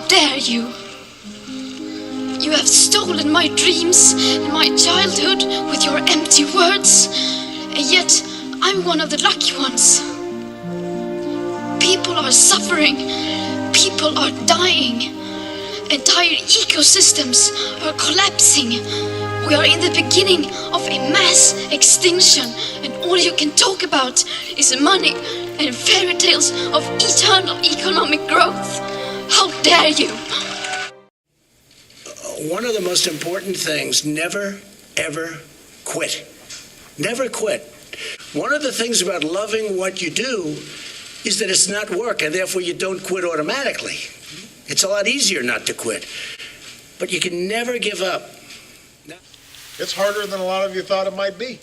dare you? You have stolen my dreams and my childhood with your empty words, and yet I'm one of the lucky ones. People are suffering, people are dying, entire ecosystems are collapsing. We are in the beginning of a mass extinction, and all you can talk about is money and fairy tales of eternal economic growth. How dare you? One of the most important things, never, ever quit. Never quit. One of the things about loving what you do is that it's not work, and therefore you don't quit automatically. It's a lot easier not to quit. But you can never give up. It's harder than a lot of you thought it might be.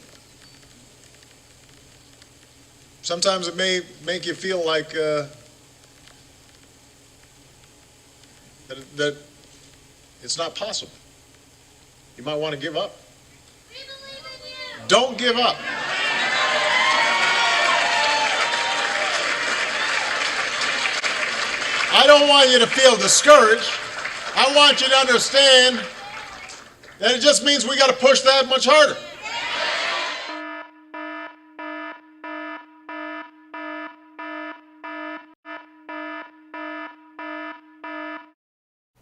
Sometimes it may make you feel like that it's not possible. You might want to give up. We believe in you. Don't give up. I don't want you to feel discouraged. I want you to understand that it just means we got to push that much harder.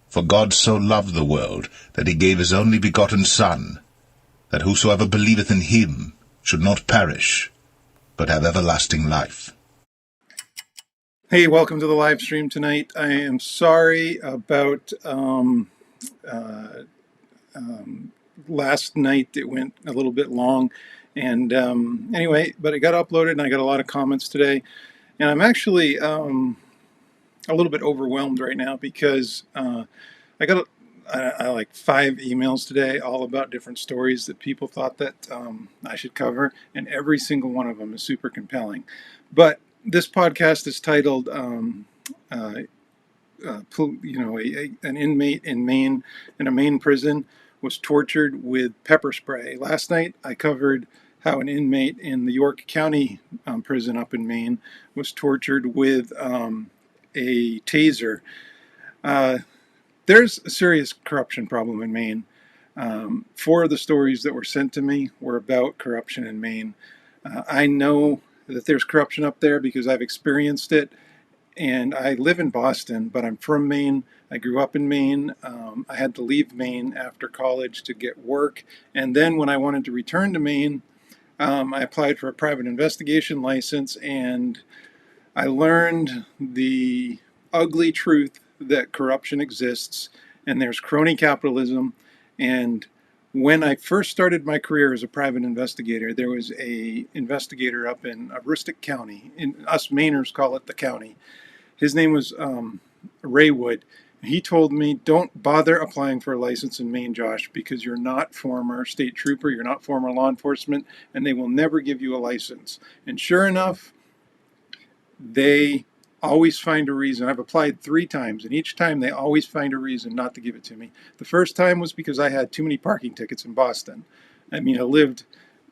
For God so loved the world, that he gave his only begotten Son, that whosoever believeth in him should not perish, but have everlasting life. Hey, welcome to the live stream tonight. I am sorry about last night. It went a little bit long, and anyway, but it got uploaded, and I got a lot of comments today, and I'm actually a little bit overwhelmed right now because I got like 5 emails today, all about different stories that people thought that I should cover, and every single one of them is super compelling. But this podcast is titled, an inmate in Maine, in a Maine prison, was tortured with pepper spray. Last night I covered how an inmate in the York County prison up in Maine was tortured with a taser. There's a serious corruption problem in Maine. 4 of the stories that were sent to me were about corruption in Maine. I know that there's corruption up there because I've experienced it, and I live in Boston, but I'm from Maine. I grew up in Maine. I had to leave Maine after college to get work, and then when I wanted to return to Maine, I applied for a private investigation license, and I learned the ugly truth that corruption exists, and there's crony capitalism. And when I first started my career as a private investigator, there was a investigator up in Aroostook County. Us Mainers call it the county. His name was Ray Wood. He told me, don't bother applying for a license in Maine, Josh, because you're not former state trooper, you're not former law enforcement, and they will never give you a license. And sure enough, they always find a reason. I've applied 3 times, and each time they always find a reason not to give it to me. The first time was because I had too many parking tickets in Boston. I mean, I lived,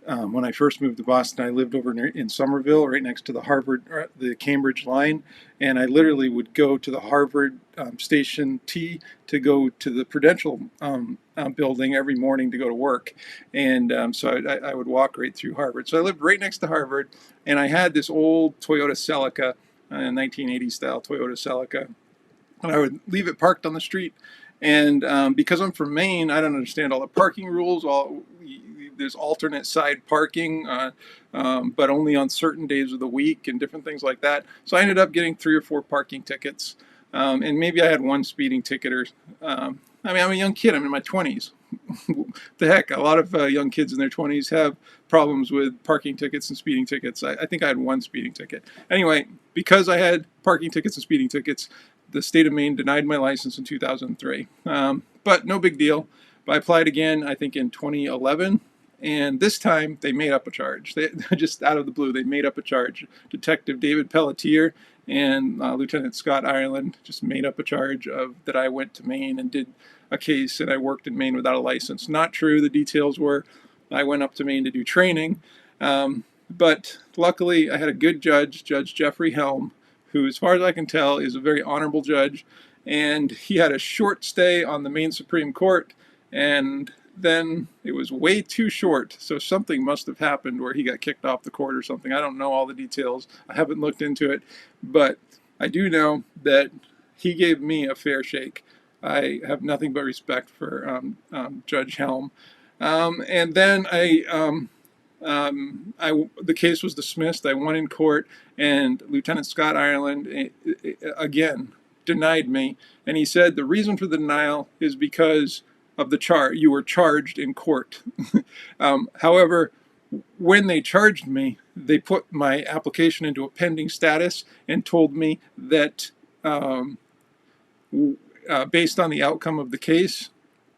when I first moved to Boston, I lived over in Somerville, right next to the Harvard, the Cambridge line, and I literally would go to the Harvard Station T to go to the Prudential building every morning to go to work. And so I would walk right through Harvard. So I lived right next to Harvard, and I had this old Toyota Celica, 1980 style Toyota Celica, and I would leave it parked on the street. And because I'm from Maine, I don't understand all the parking rules. There's alternate side parking, but only on certain days of the week and different things like that. So I ended up getting 3 or 4 parking tickets, and maybe I had 1 speeding ticket. Or I mean, I'm a young kid. I'm in my 20s. The heck, a lot of young kids in their 20s have problems with parking tickets and speeding tickets. I think I had 1 speeding ticket. Anyway, because I had parking tickets and speeding tickets, the state of Maine denied my license in 2003. But no big deal. But I applied again, I think in 2011. And this time they made up a charge. They just out of the blue, they made up a charge. Detective David Pelletier and Lieutenant Scott Ireland just made up a charge of that I went to Maine and did a case and I worked in Maine without a license. Not true. The details were I went up to Maine to do training. But luckily I had a good judge, Judge Jeffrey Helm, who, as far as I can tell, is a very honorable judge. and he had a short stay on the Maine Supreme Court, and then it was way too short. So something must have happened where he got kicked off the court or something. I don't know all the details. I haven't looked into it, but I do know that he gave me a fair shake. I have nothing but respect for Judge Helm. And then the case was dismissed. I won in court, and Lieutenant Scott Ireland again denied me. And he said the reason for the denial is because of the charge. You were charged in court. However, when they charged me, they put my application into a pending status and told me that based on the outcome of the case,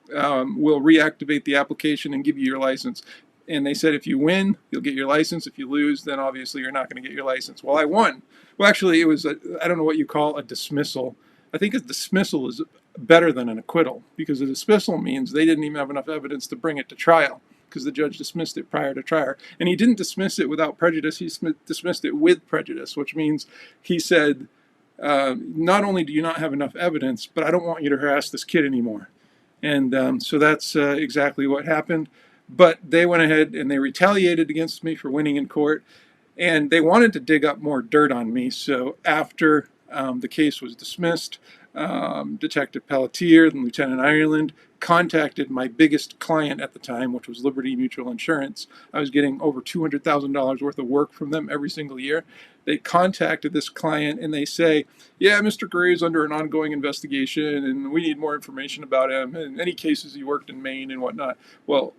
we'll reactivate the application and give you your license. And they said if you win, you'll get your license. If you lose, then obviously you're not going to get your license. Well, I won. Well, actually, it was I don't know what you call a dismissal. I think a dismissal is better than an acquittal, because a dismissal means they didn't even have enough evidence to bring it to trial, because the judge dismissed it prior to trial. And he didn't dismiss it without prejudice. He dismissed it with prejudice, which means he said, not only do you not have enough evidence, but I don't want you to harass this kid anymore. And so that's exactly what happened. But they went ahead and they retaliated against me for winning in court, and they wanted to dig up more dirt on me. So after the case was dismissed, Detective Pelletier and Lieutenant Ireland contacted my biggest client at the time, which was Liberty Mutual Insurance. I was getting over $200,000 worth of work from them every single year. They contacted this client and they say, yeah, Mr. Gray is under an ongoing investigation and we need more information about him and any cases he worked in Maine and whatnot. Well,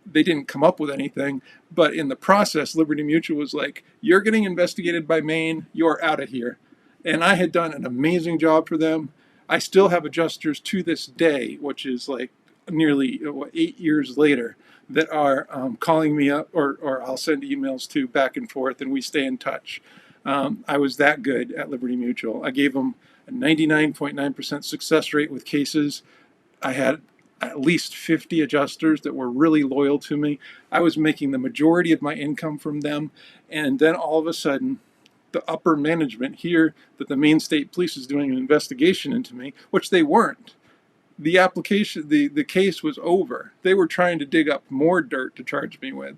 they didn't come up with anything, but in the process, Liberty Mutual was like, you're getting investigated by Maine, you're out of here. And I had done an amazing job for them. I still have adjusters to this day, which is like nearly 8 years later, that are calling me up, or I'll send emails to back and forth, and we stay in touch. I was that good at Liberty Mutual. I gave them a 99.9% success rate with cases. I had at least 50 adjusters that were really loyal to me. I was making the majority of my income from them, and then all of a sudden, the upper management hear that the Maine State Police is doing an investigation into me, which they weren't. The application, the case was over. They were trying to dig up more dirt to charge me with.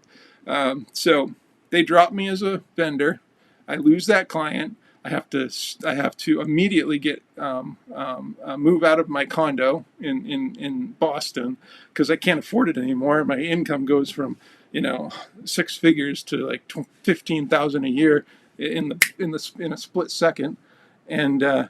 So they drop me as a vendor. I lose that client. I have to immediately get move out of my condo in Boston, because I can't afford it anymore. My income goes from 6 figures to like $15,000 a year in a split second, and I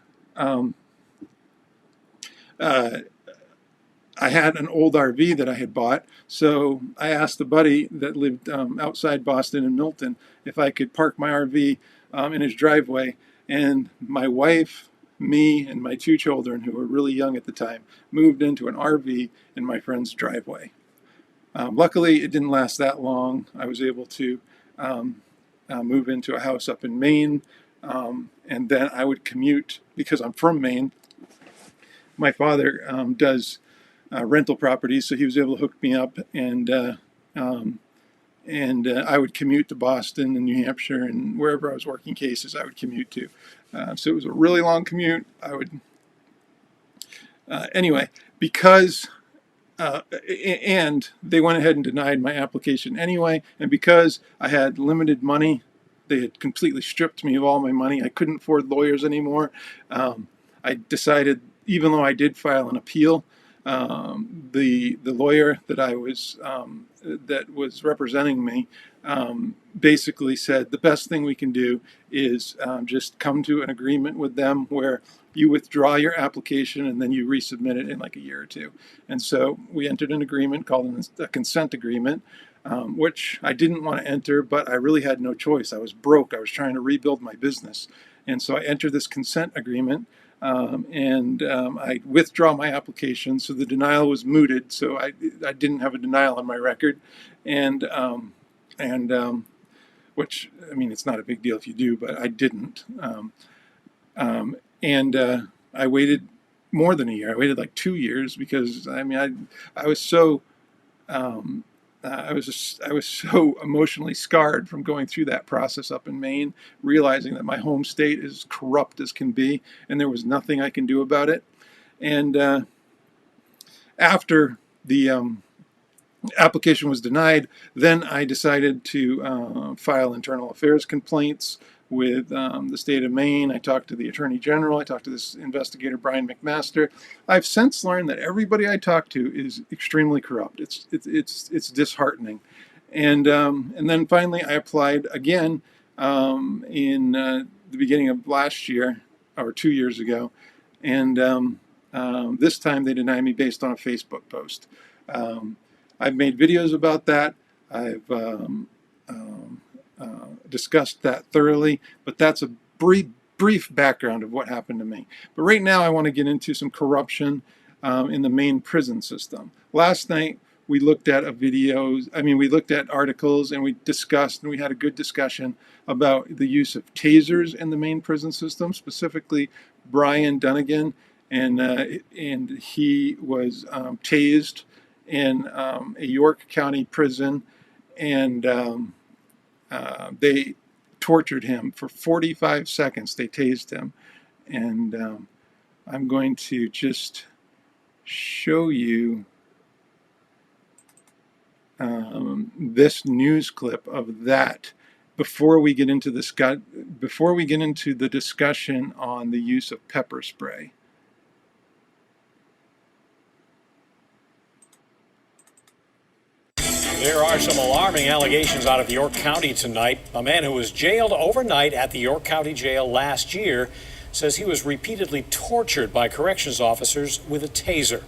had an old RV that I had bought, so I asked a buddy that lived outside Boston in Milton if I could park my RV in his driveway, and my wife, me, and my 2 children, who were really young at the time, moved into an RV in my friend's driveway. Luckily, it didn't last that long. I was able to move into a house up in Maine, and then I would commute, because I'm from Maine. My father does rental properties, so he was able to hook me up, and I would commute to Boston and New Hampshire and wherever I was working cases, I would commute to. So it was a really long commute. I would anyway, because and they went ahead and denied my application anyway, and because I had limited money, they had completely stripped me of all my money. I couldn't afford lawyers anymore. I decided, even though I did file an appeal, the lawyer that was representing me basically said the best thing we can do is just come to an agreement with them where you withdraw your application and then you resubmit it in like a year or 2. And so we entered an agreement called a consent agreement, which I didn't want to enter, but I really had no choice. I was broke. I was trying to rebuild my business. And so I entered this consent agreement, and I withdraw my application. So the denial was mooted. So I didn't have a denial on my record. And which, I mean, it's not a big deal if you do, but I didn't. I waited more than a year. I waited like 2 years because, I mean, I was so I was so emotionally scarred from going through that process up in Maine, realizing that my home state is corrupt as can be, and there was nothing I can do about it. And after the application was denied, then I decided to file internal affairs complaints with the state of Maine. I talked to the Attorney General. I talked to this investigator, Brian McMaster. I've since learned that everybody I talk to is extremely corrupt. It's disheartening. And then finally I applied again in the beginning of last year, or 2 years ago. And this time they denied me based on a Facebook post. I've made videos about that. I've discussed that thoroughly, but that's a brief background of what happened to me. But right now I want to get into some corruption in the Maine prison system. Last night we looked at we looked at articles, and we discussed, and we had a good discussion about the use of tasers in the Maine prison system, specifically Brian Dunnigan, and he was tased in a York County prison, and they tortured him for 45 seconds. They tased him. And I'm going to just show you this news clip of that before we get into the discussion on the use of pepper spray. There are some alarming allegations out of York County tonight. A man who was jailed overnight at the York County Jail last year says he was repeatedly tortured by corrections officers with a taser.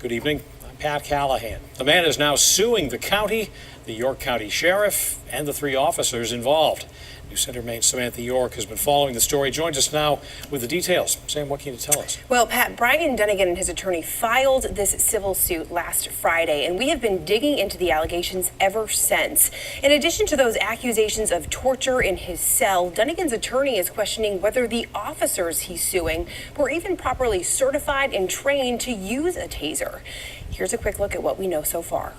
Good evening. I'm Pat Callahan. The man is now suing the county, the York County Sheriff, and the 3 officers involved. News Center Maine's Samantha York has been following the story. Joins us now with the details. Sam, what can you tell us? Well, Pat, Brian Dunnigan and his attorney filed this civil suit last Friday, and we have been digging into the allegations ever since. In addition to those accusations of torture in his cell, Dunnigan's attorney is questioning whether the officers he's suing were even properly certified and trained to use a taser. Here's a quick look at what we know so far.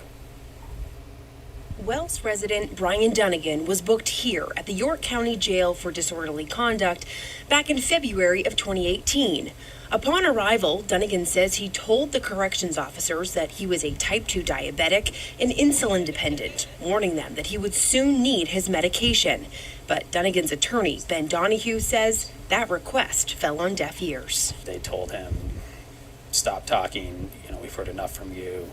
Wells resident Brian Dunnigan was booked here at the York County Jail for disorderly conduct back in February of 2018. Upon arrival, Dunnigan says he told the corrections officers that he was a type 2 diabetic and insulin dependent, warning them that he would soon need his medication. But Dunnigan's attorney, Ben Donahue, says that request fell on deaf ears. They told him, stop talking, we've heard enough from you.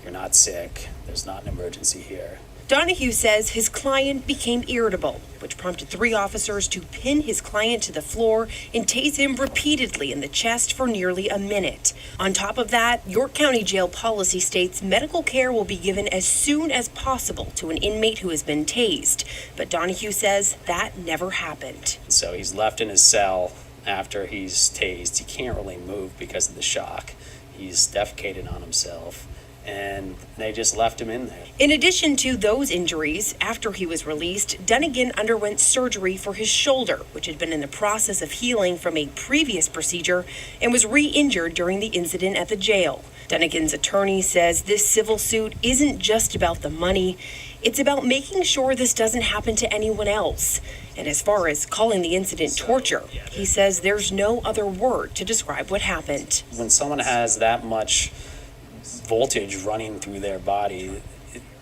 You're not sick. There's not an emergency here. Donahue says his client became irritable, which prompted 3 officers to pin his client to the floor and tase him repeatedly in the chest for nearly a minute. On top of that, York County Jail policy states medical care will be given as soon as possible to an inmate who has been tased. But Donahue says that never happened. So he's left in his cell after he's tased. He can't really move because of the shock. He's defecated on himself, and they just left him in there. In addition to those injuries, after he was released, Dunnigan underwent surgery for his shoulder, which had been in the process of healing from a previous procedure and was re-injured during the incident at the jail. Dunnigan's attorney says this civil suit isn't just about the money. It's about making sure this doesn't happen to anyone else. And as far as calling the incident torture, he says there's no other word to describe what happened. When someone has that much voltage running through their body,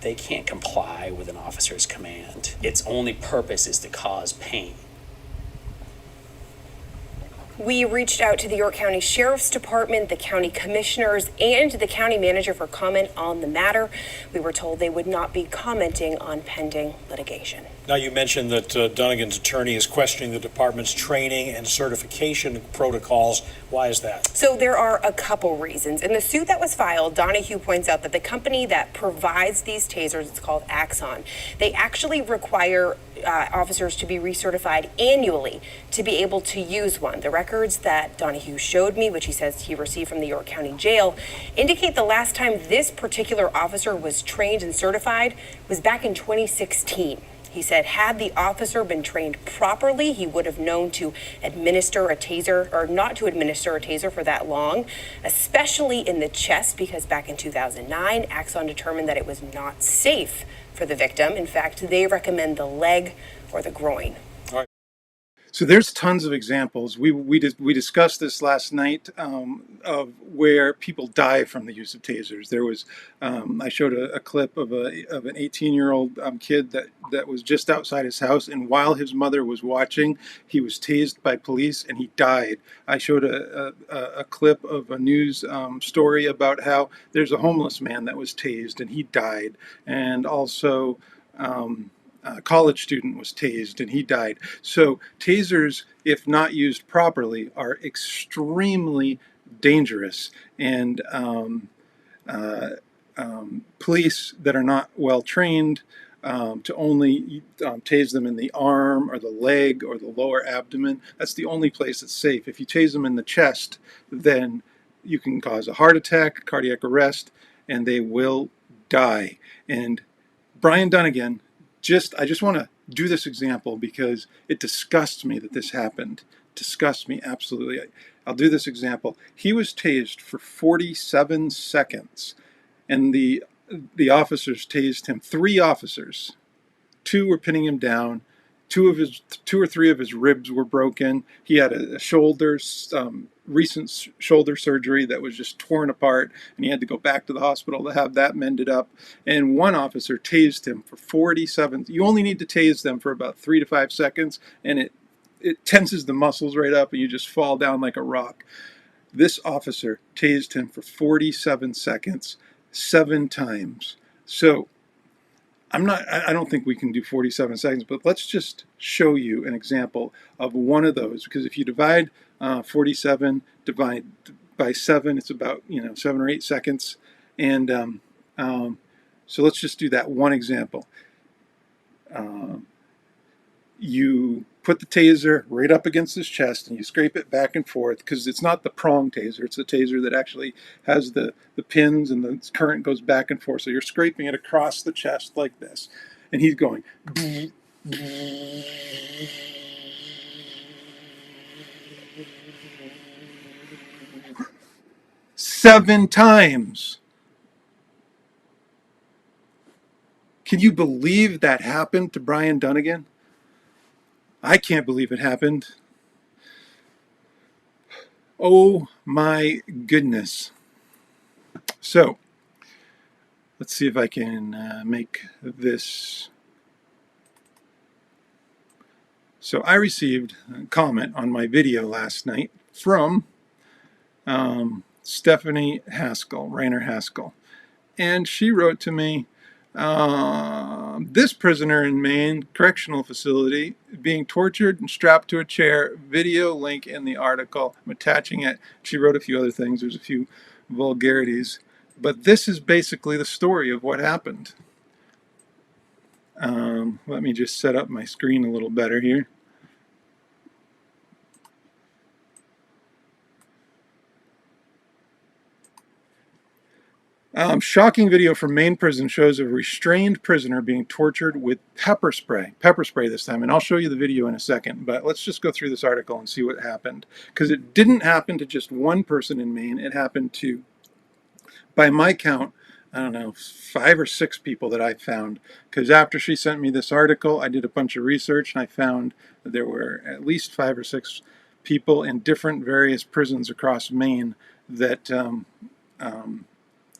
they can't comply with an officer's command. Its only purpose is to cause pain. We reached out to the York County Sheriff's Department, the county commissioners, and the county manager for comment on the matter. We were told they would not be commenting on pending litigation. Now, you mentioned that Dunnigan's attorney is questioning the department's training and certification protocols. Why is that? So there are a couple reasons. In the suit that was filed, Donahue points out that the company that provides these tasers, it's called Axon, they actually require officers to be recertified annually to be able to use one. The records that Donahue showed me, which he says he received from the York County Jail, indicate the last time this particular officer was trained and certified was back in 2016. He said had the officer been trained properly, he would have known to administer a taser, or not to administer a taser for that long, especially in the chest, because back in 2009, Axon determined that it was not safe for the victim. In fact, they recommend the leg or the groin. So there's tons of examples. We discussed this last night of where people die from the use of tasers. There was I showed a clip of an 18-year-old kid that was just outside his house, and while his mother was watching, he was tased by police and he died. I showed a clip of a news story about how there's a homeless man that was tased and he died, and also. A college student was tased and he died. So tasers, if not used properly, are extremely dangerous. And police that are not well trained to only tase them in the arm or the leg or the lower abdomen, that's the only place that's safe. If you tase them in the chest, then you can cause a heart attack, cardiac arrest, and they will die. And Brian Dunnigan, I just want to do this example because it disgusts me that this happened. Disgusts me absolutely. I'll do this example. He was tased for 47 seconds, and the officers tased him. 3 officers. 2 were pinning him down. 2 or 3 of his ribs were broken. He had a recent shoulder surgery that was just torn apart, and he had to go back to the hospital to have that mended up. And 1 officer tased him for 47. You only need to tase them for about 3 to 5 seconds, and it tenses the muscles right up, and you just fall down like a rock. This officer tased him for 47 seconds, 7 times. So I don't think we can do 47 seconds, but let's just show you an example of one of those, because if you divide 47 divide by 7, it's about 7 or 8 seconds. And so let's just do that one example. You put the taser right up against his chest and you scrape it back and forth, because it's not the prong taser, it's the taser that actually has the pins and the current goes back and forth. So you're scraping it across the chest like this, and he's going 7 times. Can you believe that happened to Brian Dunnigan? I can't believe it happened. Oh my goodness. So, let's see if I can make this. So I received a comment on my video last night from Stephanie Haskell, Rainer Haskell. And she wrote to me, this prisoner in Maine correctional facility being tortured and strapped to a chair, video link in the article. I'm attaching it. She wrote a few other things. There's a few vulgarities. But this is basically the story of what happened. Let me just set up my screen a little better here. Shocking video from Maine prison shows a restrained prisoner being tortured with pepper spray this time, and I'll show you the video in a second, but let's just go through this article and see what happened, because it didn't happen to just one person in Maine. It happened to, by my count, I don't know, 5 or 6 people that I found, because after she sent me this article, I did a bunch of research and I found that there were at least 5 or 6 people in different various prisons across Maine that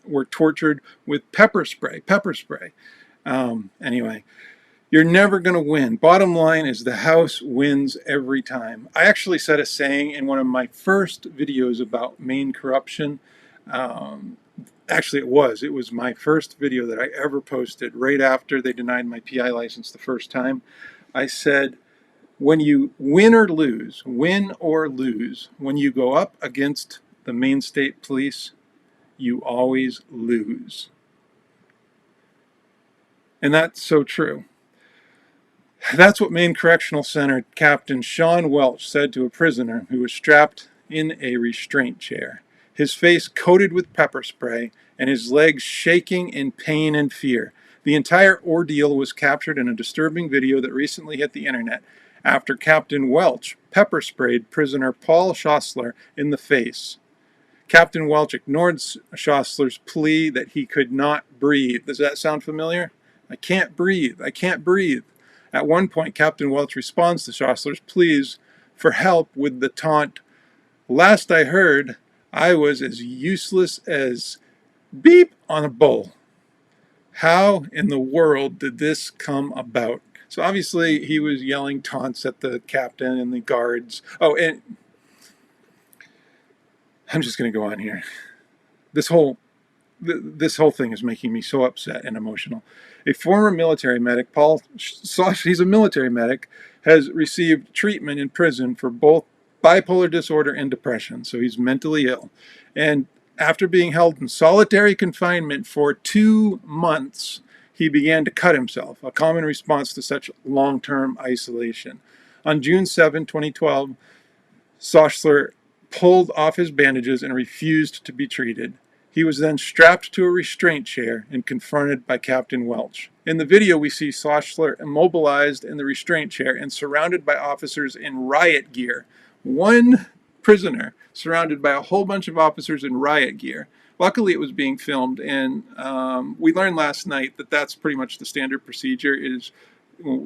were tortured with pepper spray. Anyway, you're never going to win. Bottom line is the house wins every time. I actually said a saying in one of my first videos about Maine corruption. Actually, it was my first video that I ever posted right after they denied my PI license the first time. I said, when you win or lose, when you go up against the Maine State Police, you always lose. And that's so true. That's what Maine Correctional Center Captain Sean Welch said to a prisoner who was strapped in a restraint chair, his face coated with pepper spray and his legs shaking in pain and fear. The entire ordeal was captured in a disturbing video that recently hit the internet after Captain Welch pepper sprayed prisoner Paul Schossler in the face. Captain Welch ignored Schossler's plea that he could not breathe. Does that sound familiar? I can't breathe. I can't breathe. At one point, Captain Welch responds to Schossler's pleas for help with the taunt, "Last I heard, I was as useless as beep on a bull." How in the world did this come about? So obviously he was yelling taunts at the captain and the guards. Oh, and I'm just going to go on here. This whole thing is making me so upset and emotional. A former military medic, Paul Schossler, he's a military medic, has received treatment in prison for both bipolar disorder and depression. So he's mentally ill. And after being held in solitary confinement for 2 months, he began to cut himself, a common response to such long-term isolation. On June 7, 2012, Schossler pulled off his bandages and refused to be treated. He was then strapped to a restraint chair and confronted by Captain Welch. In the video, we see Schossler immobilized in the restraint chair and surrounded by officers in riot gear. One prisoner surrounded by a whole bunch of officers in riot gear. Luckily, it was being filmed, and we learned last night that that's pretty much the standard procedure is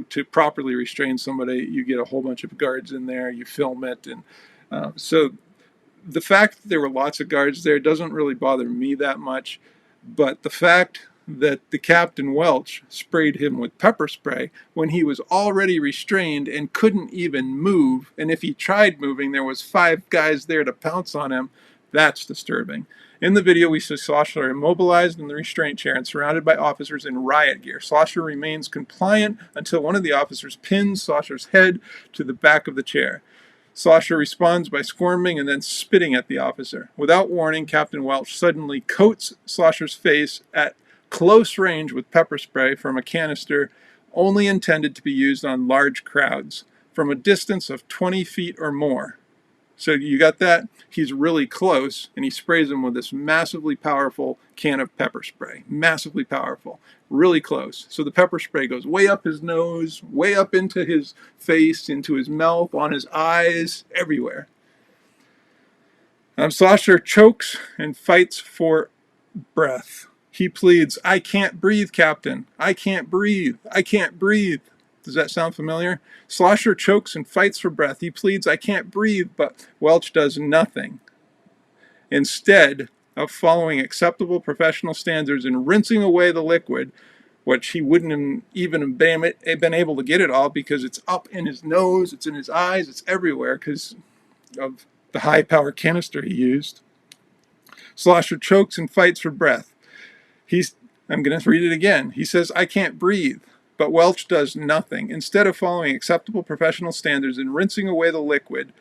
to properly restrain somebody. You get a whole bunch of guards in there, you film it, and so the fact that there were lots of guards there doesn't really bother me that much, but the fact that the Captain Welch sprayed him with pepper spray when he was already restrained and couldn't even move, and if he tried moving, there was 5 guys there to pounce on him, that's disturbing. In the video, we see Schossler immobilized in the restraint chair and surrounded by officers in riot gear. Schossler remains compliant until one of the officers pins Schossler's head to the back of the chair. Schossler responds by squirming and then spitting at the officer. Without warning, Captain Welch suddenly coats Schossler's face at close range with pepper spray from a canister only intended to be used on large crowds from a distance of 20 feet or more. So you got that? He's really close, and he sprays him with this massively powerful can of pepper spray. Massively powerful. Really close. So the pepper spray goes way up his nose, way up into his face, into his mouth, on his eyes, everywhere. Schossler chokes and fights for breath. He pleads, "I can't breathe, Captain. I can't breathe. I can't breathe." Does that sound familiar? Schossler chokes and fights for breath. He pleads, "I can't breathe," but Welch does nothing. Instead of following acceptable professional standards and rinsing away the liquid, which he wouldn't even have been able to get it all because it's up in his nose, it's in his eyes, it's everywhere because of the high-power canister he used. Schossler chokes and fights for breath. I'm going to read it again. He says, "I can't breathe." But Welch does nothing. Instead of following acceptable professional standards and rinsing away the liquid,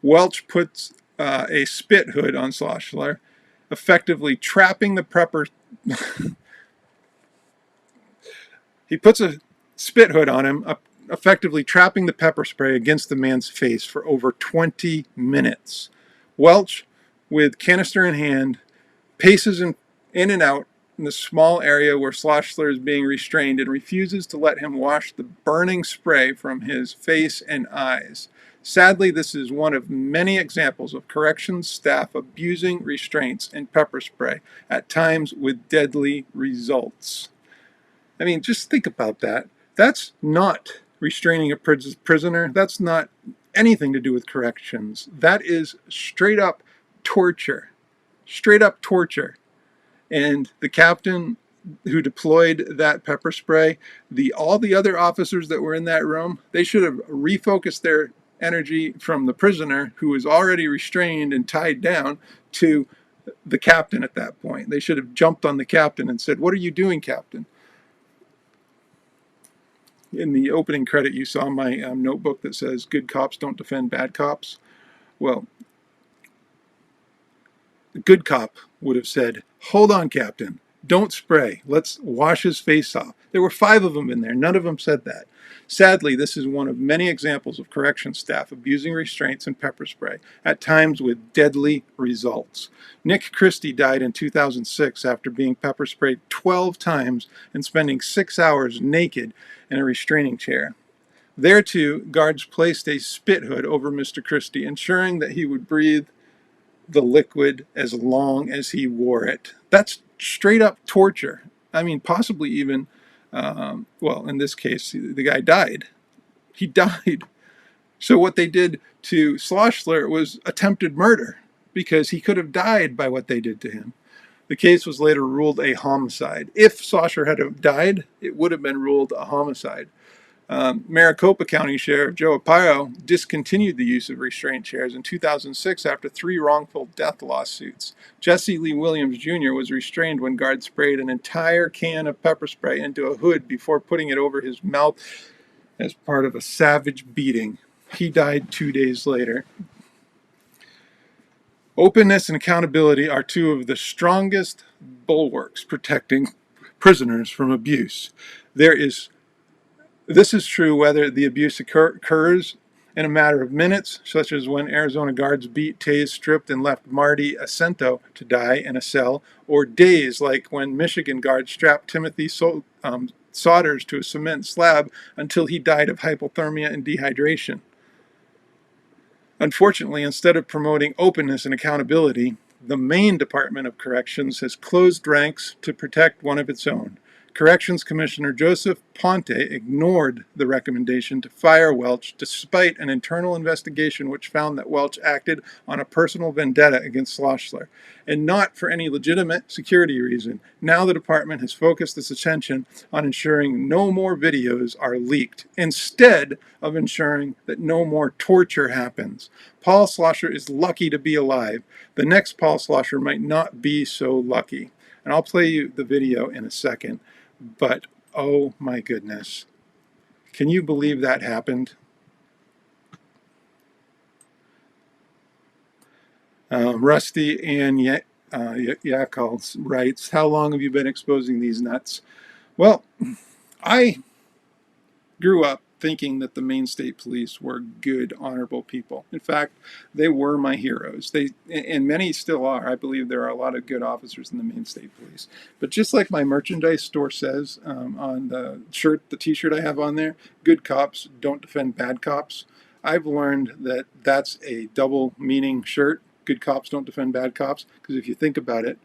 Welch puts a spit hood on Schossler, effectively trapping the pepper. He puts a spit hood on him, effectively trapping the pepper spray against the man's face for over 20 minutes. Welch, with canister in hand, paces in and out in the small area where Schossler is being restrained and refuses to let him wash the burning spray from his face and eyes. Sadly, this is one of many examples of corrections staff abusing restraints and pepper spray, at times with deadly results. I mean, just think about that. That's not restraining a prisoner. That's not anything to do with corrections. That is straight up torture. Straight up torture. And the captain who deployed that pepper spray, all the other officers that were in that room, they should have refocused their energy from the prisoner who was already restrained and tied down to the captain at that point. They should have jumped on the captain and said, "What are you doing, Captain?" In the opening credit, you saw my notebook that says, "Good cops don't defend bad cops." Well, a good cop would have said, "Hold on, Captain. Don't spray. Let's wash his face off. There were 5 of them in there. None of them said that. Sadly, this is one of many examples of corrections staff abusing restraints and pepper spray, at times with deadly results. Nick Christie died in 2006 after being pepper sprayed 12 times and spending 6 hours naked in a restraining chair. There, too, guards placed a spit hood over Mr. Christie, ensuring that he would breathe the liquid as long as he wore it. That's straight up torture. I mean, possibly even, well, in this case, the guy died. He died. So what they did to Schlossler was attempted murder, because he could have died by what they did to him. The case was later ruled a homicide. If Schlossler had died, it would have been ruled a homicide. Maricopa County Sheriff Joe Aparo discontinued the use of restraint chairs in 2006 after 3 wrongful death lawsuits. Jesse Lee Williams Jr. was restrained when guards sprayed an entire can of pepper spray into a hood before putting it over his mouth as part of a savage beating. He died 2 days later. Openness and accountability are 2 of the strongest bulwarks protecting prisoners from abuse. This is true whether the abuse occurs in a matter of minutes, such as when Arizona guards beat, tased, stripped, and left Marty Ascento to die in a cell, or days, like when Michigan guards strapped Timothy Sodders to a cement slab until he died of hypothermia and dehydration. Unfortunately, instead of promoting openness and accountability, the Maine Department of Corrections has closed ranks to protect one of its own. Corrections Commissioner Joseph Ponte ignored the recommendation to fire Welch despite an internal investigation which found that Welch acted on a personal vendetta against Schlossler, and not for any legitimate security reason. Now the department has focused its attention on ensuring no more videos are leaked, instead of ensuring that no more torture happens. Paul Schlossler is lucky to be alive. The next Paul Schlossler might not be so lucky. And I'll play you the video in a second. But, oh my goodness. Can you believe that happened? Rusty Ann Yakal writes, how long have you been exposing these nuts? Well, I grew up thinking that the Maine State Police were good, honorable people. In fact, they were my heroes. And many still are. I believe there are a lot of good officers in the Maine State Police. But just like my merchandise store says on the shirt, the t-shirt I have on there, good cops don't defend bad cops. I've learned that that's a double meaning shirt. Good cops don't defend bad cops. Because if you think about it,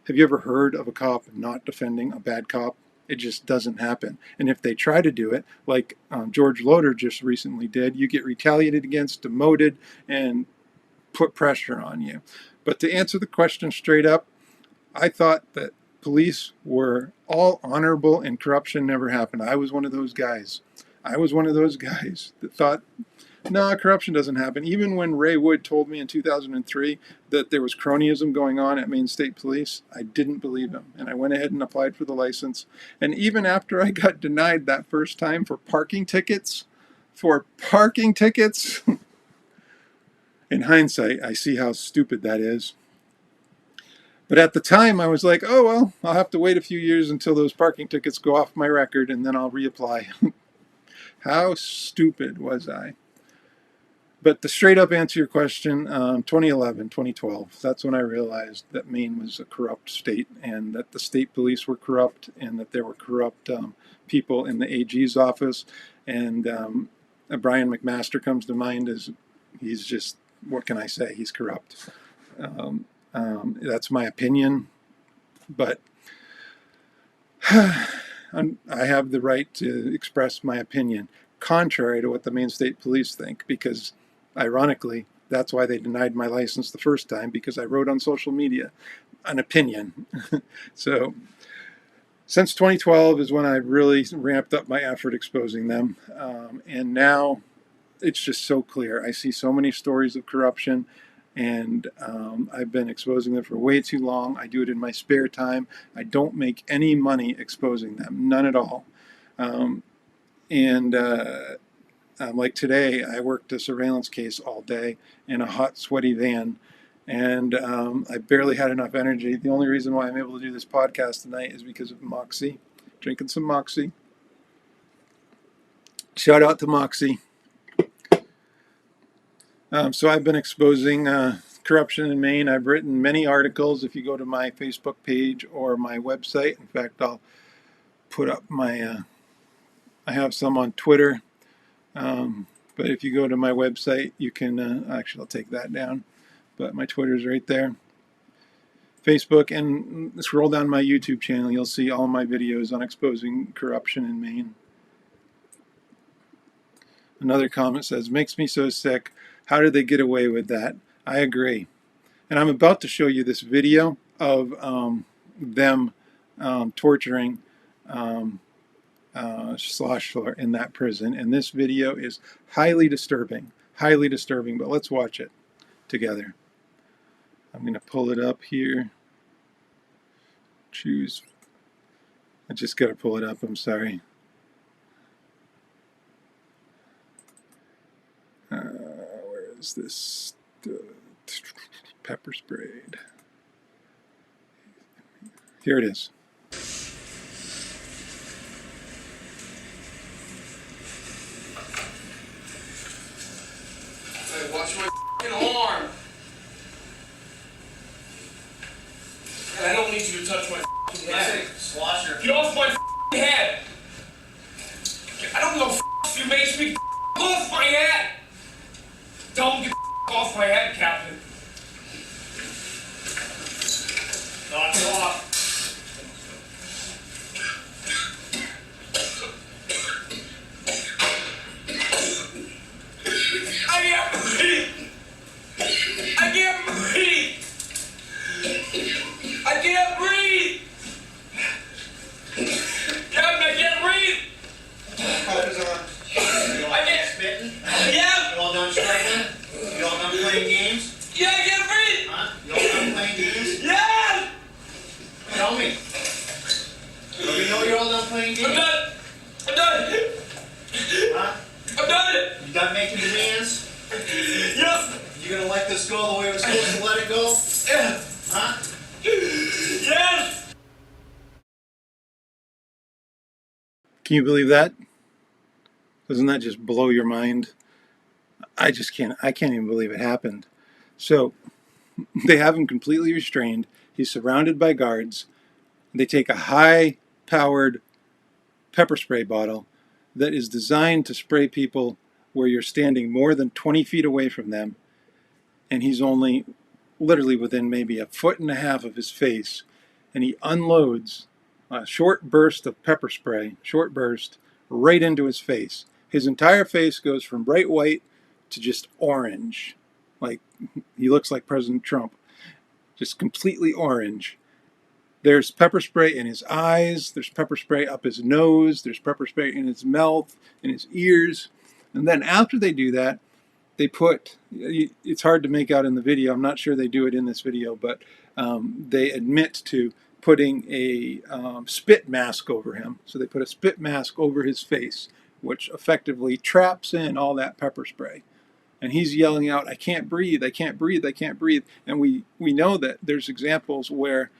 have you ever heard of a cop not defending a bad cop? It just doesn't happen. And if they try to do it, like George Loader just recently did, you get retaliated against, demoted, and put pressure on you. But to answer the question straight up, I thought that police were all honorable and corruption never happened. I was one of those guys. That thought, no, corruption doesn't happen. Even when Ray Wood told me in 2003 that there was cronyism going on at Maine State Police, I didn't believe him. And I went ahead and applied for the license. And even after I got denied that first time for parking tickets, in hindsight, I see how stupid that is. But at the time, I was like, oh, well, I'll have to wait a few years until those parking tickets go off my record, and then I'll reapply. How stupid was I? But to straight up answer your question, 2011, 2012, that's when I realized that Maine was a corrupt state, and that the state police were corrupt, and that there were corrupt people in the AG's office. And Brian McMaster comes to mind as he's just, what can I say? He's corrupt. That's my opinion, but I have the right to express my opinion, contrary to what the Maine State Police think, because ironically, that's why they denied my license the first time, because I wrote on social media an opinion. So since 2012 is when I really ramped up my effort exposing them. And now it's just so clear. I see so many stories of corruption, and I've been exposing them for way too long. I do it in my spare time. I don't make any money exposing them, none at all. Like today, I worked a surveillance case all day in a hot, sweaty van, and I barely had enough energy. The only reason why I'm able to do this podcast tonight is because of Moxie. Drinking some Moxie. Shout out to Moxie. So I've been exposing corruption in Maine. I've written many articles. If you go to my Facebook page or my website, in fact, I'll put up my, I have some on Twitter. But if you go to my website, you can, actually I'll take that down, but my Twitter's right there. Facebook, and scroll down my YouTube channel, you'll see all my videos on exposing corruption in Maine. Another comment says, makes me so sick. How did they get away with that? I agree. And I'm about to show you this video of them torturing Sloshler in that prison. And this video is highly disturbing, but let's watch it together. I'm going to pull it up here. Choose. I just got to pull it up. I'm sorry. Where is this? Pepper sprayed. Here it is. Hey, watch my f***ing arm. And I don't need you to touch my f***ing head. Slosher. Get off my f***ing head. I don't know if you makes me off my head. Don't get off my head, Captain. Knock it off. I can't breathe. I can't breathe. I can't breathe. Captain, I can't breathe. Focus on. I can't. Spitting? Yeah. You all done striking? You all done playing games? Yeah, I can't breathe. Huh? You all done playing games? Yeah. Tell me. Do we know you're all done playing games? I'm done. I'm done. Huh? I'm done. You done making demands? Yes. You gonna let this go the way we're supposed to let it go? Yeah. Huh? Yes. Can you believe that? Doesn't that just blow your mind? I can't even believe it happened. So they have him completely restrained. He's surrounded by guards. They take a high-powered pepper spray bottle that is designed to spray people where you're standing more than 20 feet away from them, and he's only literally within maybe a foot and a half of his face, and he unloads a short burst of pepper spray, right into his face. His entire face goes from bright white to just orange. Like, he looks like President Trump. Just completely orange. There's pepper spray in his eyes, there's pepper spray up his nose, there's pepper spray in his mouth, in his ears. And then after they do that, they put, it's hard to make out in the video, I'm not sure they do it in this video, but they admit to putting a spit mask over him. So they put a spit mask over his face, which effectively traps in all that pepper spray. And he's yelling out, I can't breathe, I can't breathe, I can't breathe. And we know that there's examples where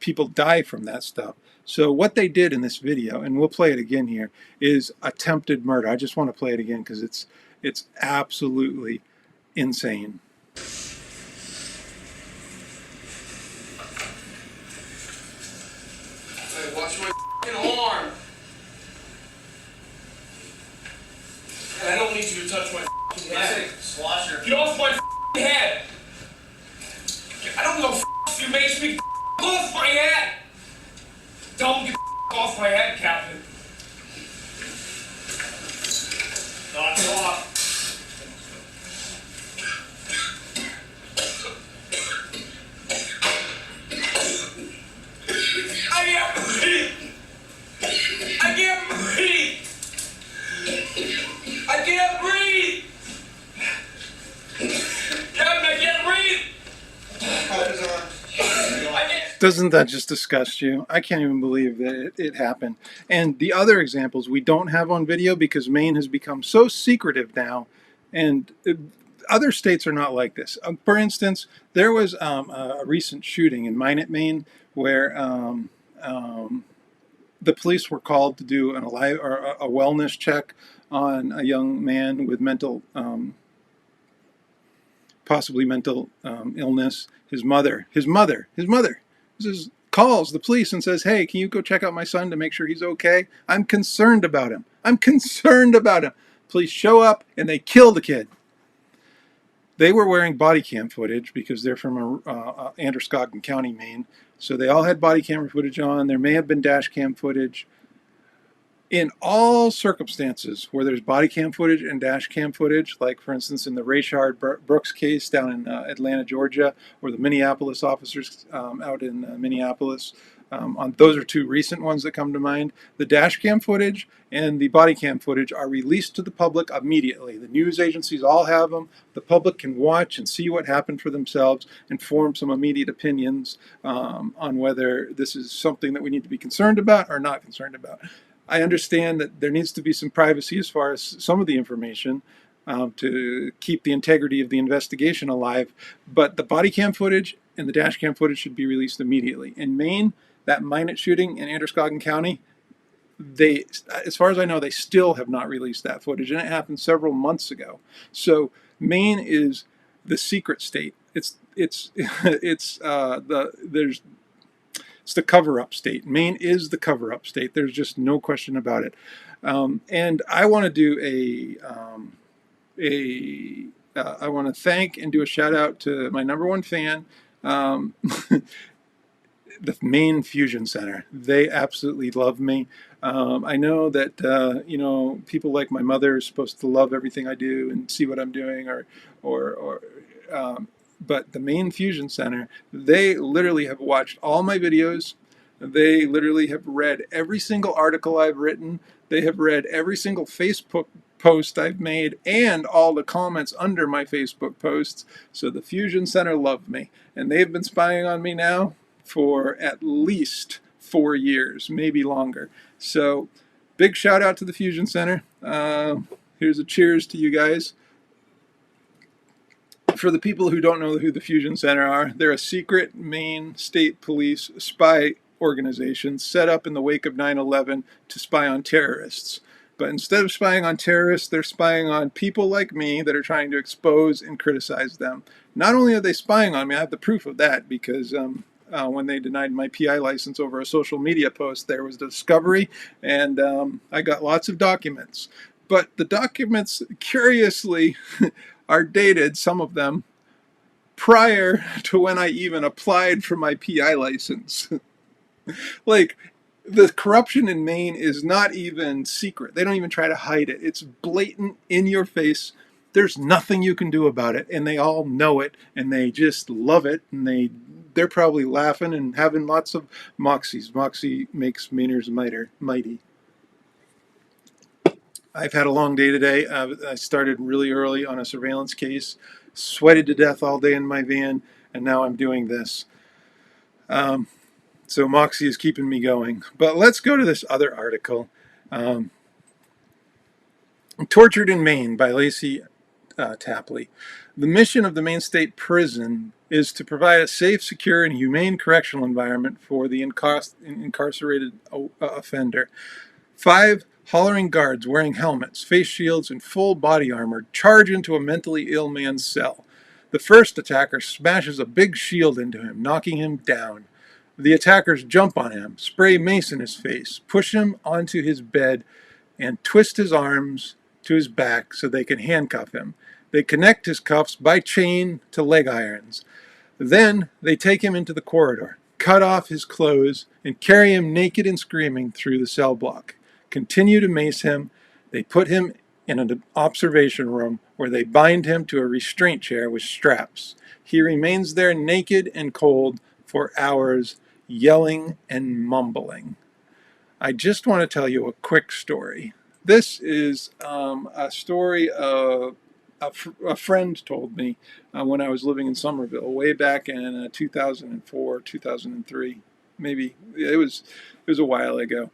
people die from that stuff. So what they did in this video, and we'll play it again here, is attempted murder. I just want to play it again because it's absolutely insane. Hey, watch my f***ing arm. And I don't need you to touch my f***ing head. Slosher. Get off my f***ing head. I don't know if you makes me off my head. Don't get off my head, Captain. Knock it off. I can't breathe. I can't breathe. I can't breathe. Captain, I can't breathe. Focus on. I can't. Doesn't that just disgust you? I can't even believe that it happened. And the other examples we don't have on video because Maine has become so secretive now. And other states are not like this. For instance, there was a recent shooting in Maine, where the police were called to do a wellness check on a young man with possibly mental illness. His mother calls the police and says, "Hey, can you go check out my son to make sure he's okay? I'm concerned about him. Police show up and they kill the kid. They were wearing body cam footage because they're from Androscoggin County, Maine. So they all had body camera footage on. There may have been dash cam footage. In all circumstances where there's body cam footage and dash cam footage, like for instance in the Rayshard Brooks case down in Atlanta, Georgia, or the Minneapolis officers out in Minneapolis, those are two recent ones that come to mind. The dash cam footage and the body cam footage are released to the public immediately. The news agencies all have them. The public can watch and see what happened for themselves and form some immediate opinions on whether this is something that we need to be concerned about or not concerned about. I understand that there needs to be some privacy as far as some of the information to keep the integrity of the investigation alive, but the body cam footage and the dash cam footage should be released immediately. In Maine, that Minot shooting in Androscoggin County, as far as I know, they still have not released that footage, and it happened several months ago. So Maine is the secret state. It's the cover-up state. Maine is the cover-up state. There's just no question about it. And I want to do I want to thank and do a shout out to my number one fan, the Maine Fusion Center. They absolutely love me. I know that people like my mother are supposed to love everything I do and see what I'm doing, but the Maine Fusion Center, they literally have watched all my videos. They literally have read every single article I've written. They have read every single Facebook post I've made and all the comments under my Facebook posts. So the Fusion Center loved me. And they've been spying on me now for at least 4 years, maybe longer. So big shout out to the Fusion Center. Here's a cheers to you guys. For the people who don't know who the Fusion Center are, they're a secret Maine State Police spy organization set up in the wake of 9/11 to spy on terrorists. But instead of spying on terrorists, they're spying on people like me that are trying to expose and criticize them. Not only are they spying on me, I have the proof of that because when they denied my PI license over a social media post, there was discovery, and I got lots of documents. But the documents, curiously, are dated, some of them, prior to when I even applied for my PI license. Like, the corruption in Maine is not even secret. They don't even try to hide it. It's blatant, in your face. There's nothing you can do about it, and they all know it, and they just love it, and they're probably laughing and having lots of moxies. Moxie makes Mainers mighty. I've had a long day today. I started really early on a surveillance case, sweated to death all day in my van, and now I'm doing this. So Moxie is keeping me going. But let's go to this other article. Tortured in Maine by Lacey Tapley. The mission of the Maine State Prison is to provide a safe, secure, and humane correctional environment for the incarcerated offender. 5 hollering guards wearing helmets, face shields, and full body armor charge into a mentally ill man's cell. The first attacker smashes a big shield into him, knocking him down. The attackers jump on him, spray mace in his face, push him onto his bed, and twist his arms to his back so they can handcuff him. They connect his cuffs by chain to leg irons. Then they take him into the corridor, cut off his clothes, and carry him naked and screaming through the cell block. Continue to mace him. They put him in an observation room where they bind him to a restraint chair with straps. He remains there naked and cold for hours, yelling and mumbling. I just want to tell you a quick story. This is a story a friend told me when I was living in Somerville way back in 2004, 2003. Maybe it was a while ago.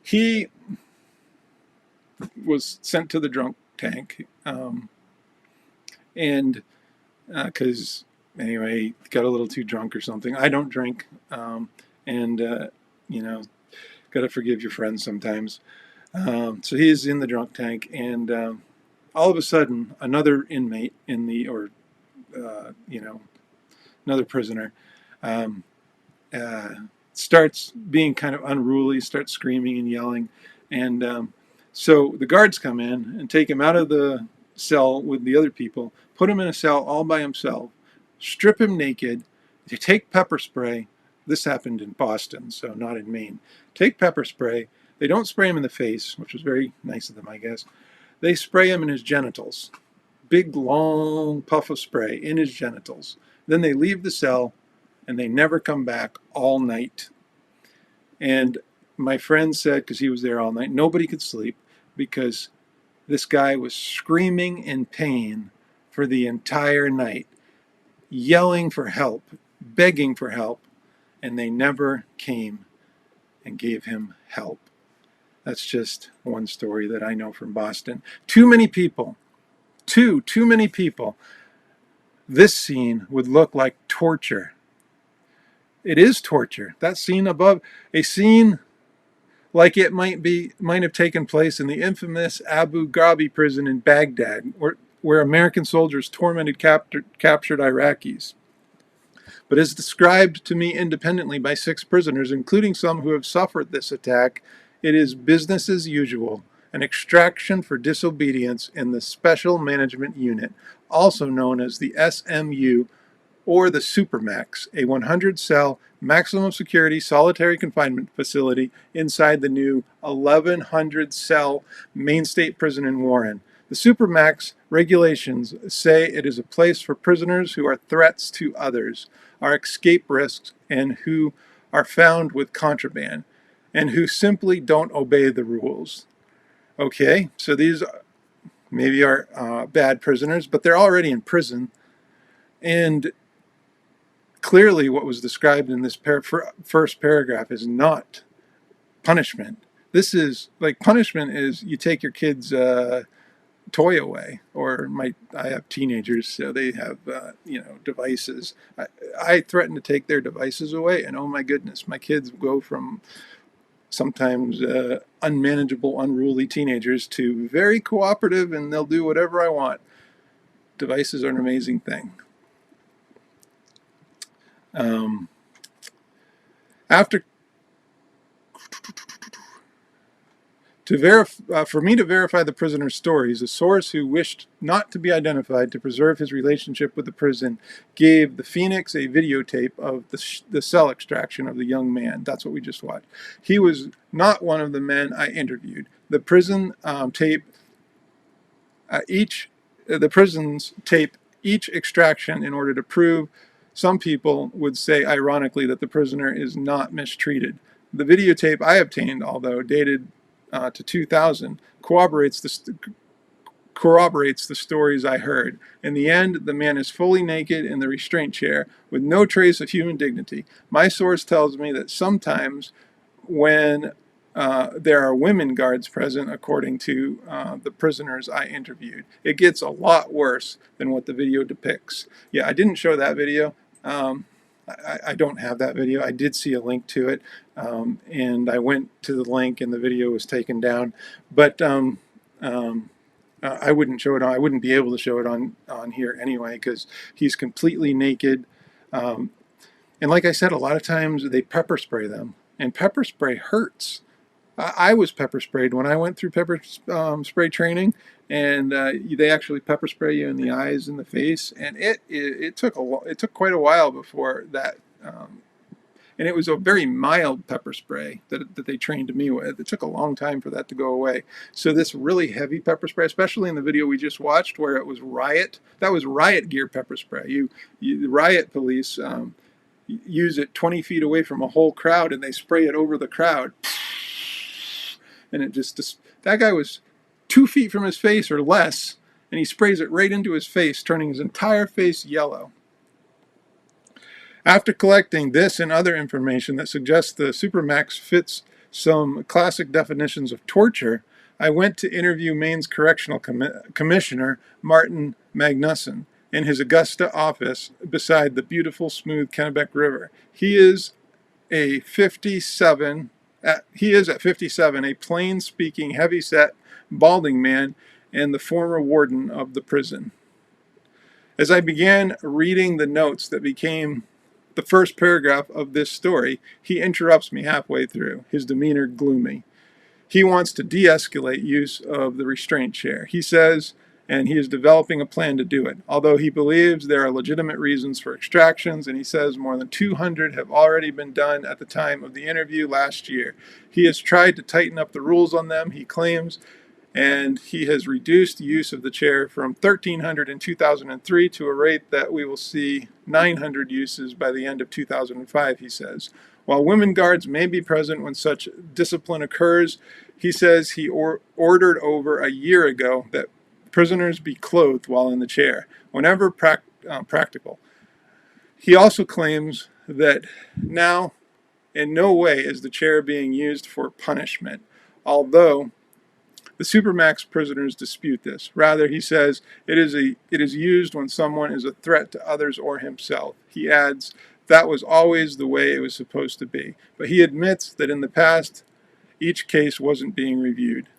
He was sent to the drunk tank. And because anyway, got a little too drunk or something. I don't drink, and you know, got to forgive your friends sometimes. So he's in the drunk tank, and all of a sudden, another inmate in the, or another prisoner, starts being kind of unruly, starts screaming and yelling, and so the guards come in and take him out of the cell with the other people, put him in a cell all by himself, strip him naked. They take pepper spray. This happened in Boston, so not in Maine. Take pepper spray. They don't spray him in the face, which was very nice of them, I guess. They spray him in his genitals. Big, long puff of spray in his genitals. Then they leave the cell, and they never come back all night. And my friend said, because he was there all night, nobody could sleep because this guy was screaming in pain for the entire night, yelling for help, begging for help, and they never came and gave him help. That's just one story that I know from Boston. Too many people, too many people. This scene would look like torture. It is torture. That scene above, a scene like it might have taken place in the infamous Abu Ghraib prison in Baghdad, where American soldiers tormented captured Iraqis. But as described to me independently by 6 prisoners, including some who have suffered this attack, it is business as usual, an extraction for disobedience in the Special Management Unit, also known as the SMU, or the Supermax, a 100-cell maximum security solitary confinement facility inside the new 1,100-cell Maine State Prison in Warren. The Supermax regulations say it is a place for prisoners who are threats to others, are escape risks, and who are found with contraband, and who simply don't obey the rules. Okay, so these maybe are bad prisoners, but they're already in prison, and clearly what was described in this first paragraph is not punishment. This is, like, punishment is you take your kid's toy away, or I have teenagers, so they have devices. I threaten to take their devices away, and oh my goodness, my kids go from sometimes unmanageable, unruly teenagers to very cooperative, and they'll do whatever I want. Devices are an amazing thing. For me to verify the prisoner's stories, a source who wished not to be identified to preserve his relationship with the prison gave the Phoenix a videotape of the cell extraction of the young man. That's what we just watched. He was not one of the men I interviewed. The prison tape, the prisons tape each extraction in order to prove. Some people would say, ironically, that the prisoner is not mistreated. The videotape I obtained, although dated to 2000, corroborates the stories I heard. In the end, the man is fully naked in the restraint chair with no trace of human dignity. My source tells me that sometimes when there are women guards present, according to the prisoners I interviewed, it gets a lot worse than what the video depicts. Yeah, I didn't show that video. I don't have that video. I did see a link to it, and I went to the link, and the video was taken down. But I wouldn't show it on. I wouldn't be able to show it on here anyway, because he's completely naked. And like I said, a lot of times they pepper spray them, and pepper spray hurts. I was pepper sprayed when I went through pepper spray training, and they actually pepper spray you in the eyes and the face, and it took quite a while before that, and it was a very mild pepper spray that they trained me with. It took a long time for that to go away. So this really heavy pepper spray, especially in the video we just watched where it was riot gear pepper spray. The riot police use it 20 feet away from a whole crowd, and they spray it over the crowd. And that guy was 2 feet from his face or less, and he sprays it right into his face, turning his entire face yellow. After collecting this and other information that suggests the Supermax fits some classic definitions of torture, I went to interview Maine's Correctional Commissioner, Martin Magnuson in his Augusta office beside the beautiful, smooth Kennebec River. He is at 57, a plain-speaking, heavy-set, balding man and the former warden of the prison. As I began reading the notes that became the first paragraph of this story, he interrupts me halfway through, his demeanor gloomy. He wants to de-escalate use of the restraint chair. He says, and he is developing a plan to do it, although he believes there are legitimate reasons for extractions, and he says more than 200 have already been done at the time of the interview last year. He has tried to tighten up the rules on them, he claims, and he has reduced the use of the chair from 1,300 in 2003 to a rate that we will see 900 uses by the end of 2005, he says. While women guards may be present when such discipline occurs, he says he ordered over a year ago that prisoners be clothed while in the chair, whenever practical. He also claims that now in no way is the chair being used for punishment, although the Supermax prisoners dispute this. Rather, he says it is used when someone is a threat to others or himself. He adds, that was always the way it was supposed to be. But he admits that in the past, each case wasn't being reviewed.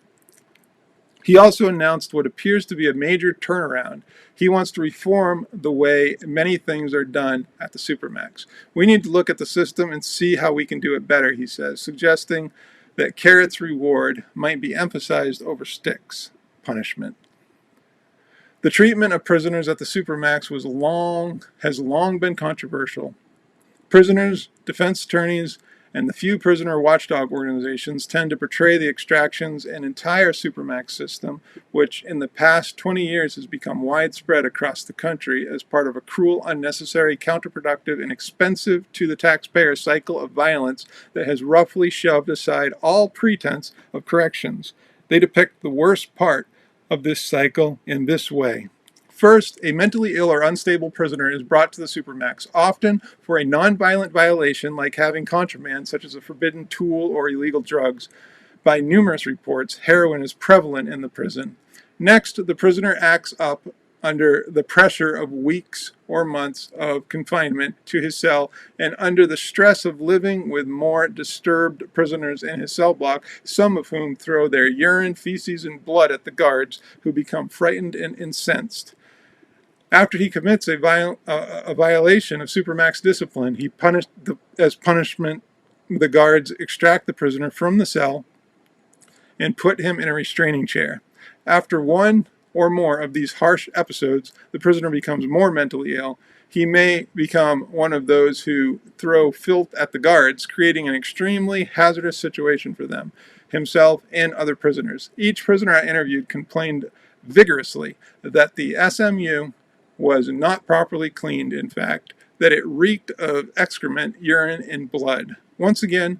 He also announced what appears to be a major turnaround. He wants to reform the way many things are done at the Supermax. We need to look at the system and see how we can do it better, he says, suggesting that carrots reward might be emphasized over sticks punishment. The treatment of prisoners at the Supermax has long been controversial. Prisoners, defense attorneys, and the few prisoner watchdog organizations tend to portray the extractions and entire Supermax system, which in the past 20 years has become widespread across the country as part of a cruel, unnecessary, counterproductive, and expensive to the taxpayer cycle of violence that has roughly shoved aside all pretense of corrections. They depict the worst part of this cycle in this way. First, a mentally ill or unstable prisoner is brought to the Supermax, often for a non-violent violation like having contraband such as a forbidden tool or illegal drugs. By numerous reports, heroin is prevalent in the prison. Next, the prisoner acts up under the pressure of weeks or months of confinement to his cell and under the stress of living with more disturbed prisoners in his cell block, some of whom throw their urine, feces, and blood at the guards, who become frightened and incensed. After he commits a violation of Supermax discipline, as punishment, the guards extract the prisoner from the cell and put him in a restraining chair. After one or more of these harsh episodes, the prisoner becomes more mentally ill. He may become one of those who throw filth at the guards, creating an extremely hazardous situation for them, himself, and other prisoners. Each prisoner I interviewed complained vigorously that the SMU was not properly cleaned, in fact, that it reeked of excrement, urine, and blood. Once again,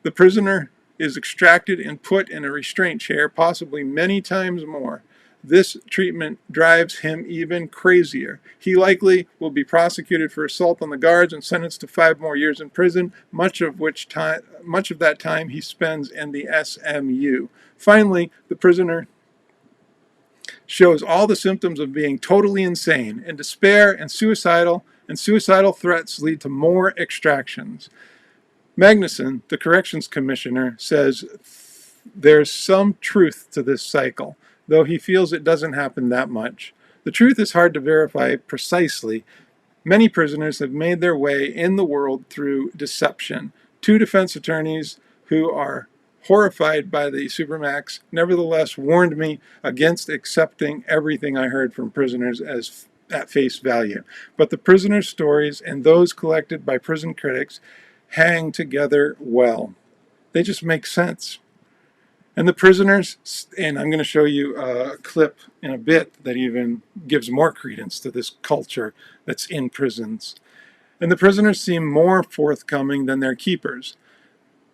the prisoner is extracted and put in a restraint chair, possibly many times more. This treatment drives him even crazier. He likely will be prosecuted for assault on the guards and sentenced to 5 more years in prison, much of that time he spends in the SMU. Finally, the prisoner shows all the symptoms of being totally insane, and despair and suicidal threats lead to more extractions. Magnuson, the corrections commissioner, says there's some truth to this cycle, though he feels it doesn't happen that much. The truth is hard to verify precisely. Many prisoners have made their way in the world through deception. 2 defense attorneys who are horrified by the Supermax nevertheless warned me against accepting everything I heard from prisoners as at face value. But the prisoners' stories and those collected by prison critics hang together well. They just make sense. And the prisoners, and I'm going to show you a clip in a bit that even gives more credence to this culture that's in prisons. And the prisoners seem more forthcoming than their keepers.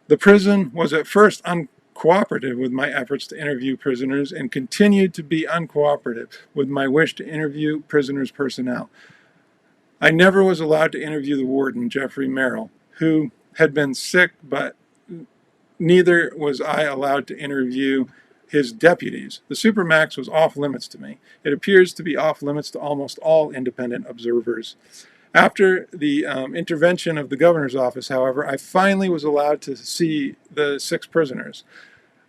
The prison was at first uncooperative with my efforts to interview prisoners and continued to be uncooperative with my wish to interview prisoners' personnel. I never was allowed to interview the warden, Jeffrey Merrill, who had been sick, but neither was I allowed to interview his deputies. The Supermax was off limits to me. It appears to be off limits to almost all independent observers. After the intervention of the governor's office, however, I finally was allowed to see the 6 prisoners.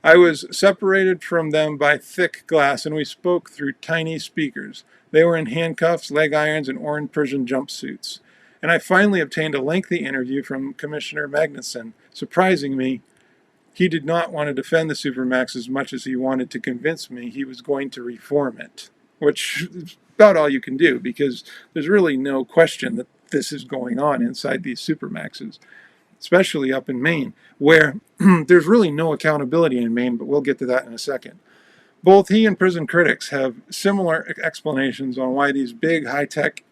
I was separated from them by thick glass, and we spoke through tiny speakers. They were in handcuffs, leg irons, and orange prison jumpsuits. And I finally obtained a lengthy interview from Commissioner Magnuson. Surprising me, he did not want to defend the Supermax as much as he wanted to convince me he was going to reform it, which is about all you can do, because there's really no question that this is going on inside these Supermaxes, especially up in Maine, where there's really no accountability in Maine, but we'll get to that in a second. Both he and prison critics have similar explanations on why these big high-tech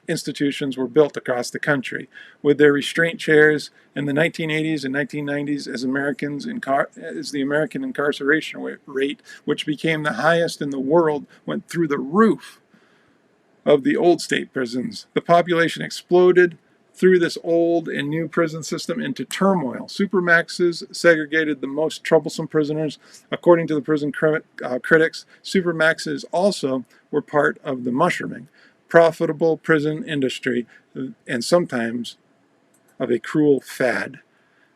institutions were built across the country, with their restraint chairs in the 1980s and 1990s as the American incarceration rate, which became the highest in the world, went through the roof of the old state prisons. The population exploded through this old and new prison system into turmoil. Supermaxes segregated the most troublesome prisoners. According to the prison critics, Supermaxes also were part of the mushrooming, profitable prison industry, and sometimes of a cruel fad.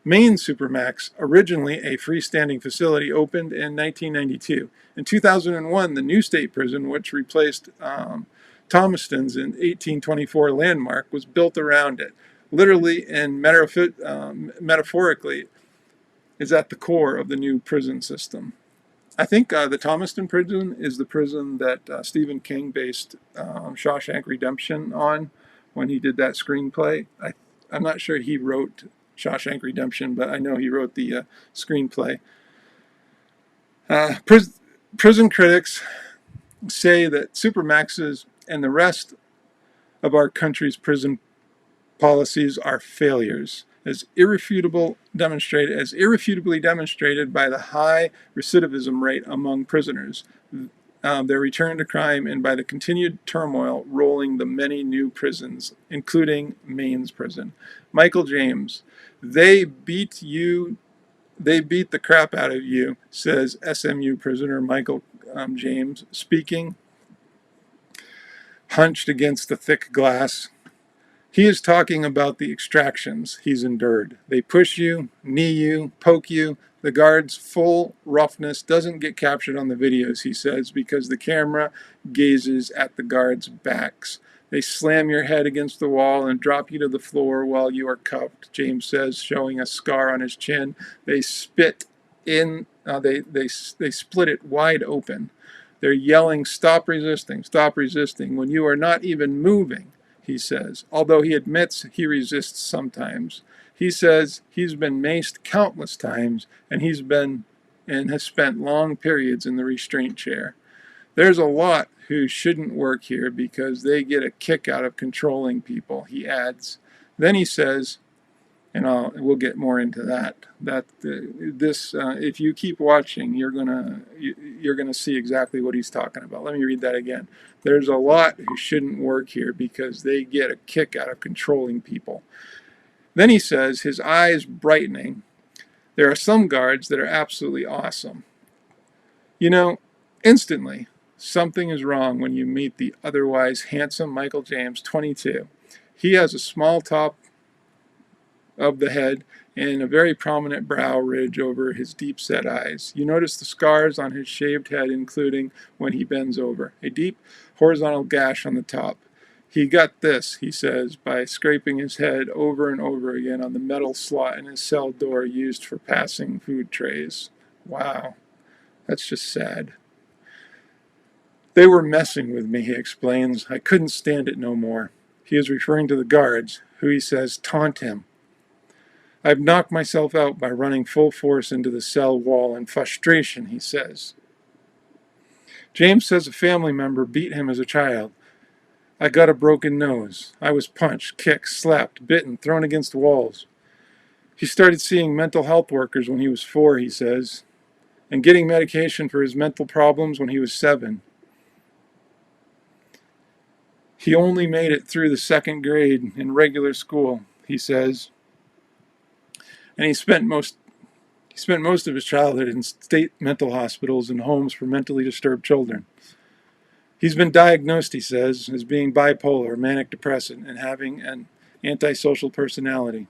Maine Supermax, originally a freestanding facility, opened in 1992. In 2001, the new state prison, which replaced Thomaston's in 1824 landmark, was built around it. Literally and metaphorically, is at the core of the new prison system. I think the Thomaston prison is the prison that Stephen King based Shawshank Redemption on when he did that screenplay. I'm not sure he wrote Shawshank Redemption, but I know he wrote the screenplay. Prison critics say that Supermaxes and the rest of our country's prison policies are failures, as irrefutably demonstrated by the high recidivism rate among prisoners, their return to crime, and by the continued turmoil rolling the many new prisons, including Maine's prison. Michael James, they beat the crap out of you, says SMU prisoner Michael James, speaking hunched against the thick glass. He is talking about the extractions he's endured. They push you, knee you, poke you. The guard's full roughness doesn't get captured on the videos, he says, because the camera gazes at the guards' backs. They slam your head against the wall and drop you to the floor while you are cuffed, James says, showing a scar on his chin. They split it wide open. They're yelling, "Stop resisting, stop resisting," when you are not even moving, he says, although he admits he resists sometimes. He says he's been maced countless times, and has spent long periods in the restraint chair. There's a lot who shouldn't work here because they get a kick out of controlling people, he adds. Then he says, and we'll get more into that. If you keep watching, you're gonna see exactly what he's talking about. Let me read that again. There's a lot who shouldn't work here because they get a kick out of controlling people. Then he says, his eyes brightening, there are some guards that are absolutely awesome. You know, instantly, something is wrong when you meet the otherwise handsome Michael James, 22. He has a small top of the head and a very prominent brow ridge over his deep-set eyes. You notice the scars on his shaved head, including when he bends over. A deep horizontal gash on the top. He got this, he says, by scraping his head over and over again on the metal slot in his cell door used for passing food trays. Wow, that's just sad. They were messing with me, he explains. I couldn't stand it no more. He is referring to the guards, who he says taunt him. I've knocked myself out by running full force into the cell wall in frustration, he says. James says a family member beat him as a child. I got a broken nose. I was punched, kicked, slapped, bitten, thrown against walls. He started seeing mental health workers when he was 4, he says, and getting medication for his mental problems when he was 7. He only made it through the 2nd grade in regular school, he says. And he spent most He spent most of his childhood in state mental hospitals and homes for mentally disturbed children. He's been diagnosed, he says, as being bipolar, manic depressive, and having an antisocial personality.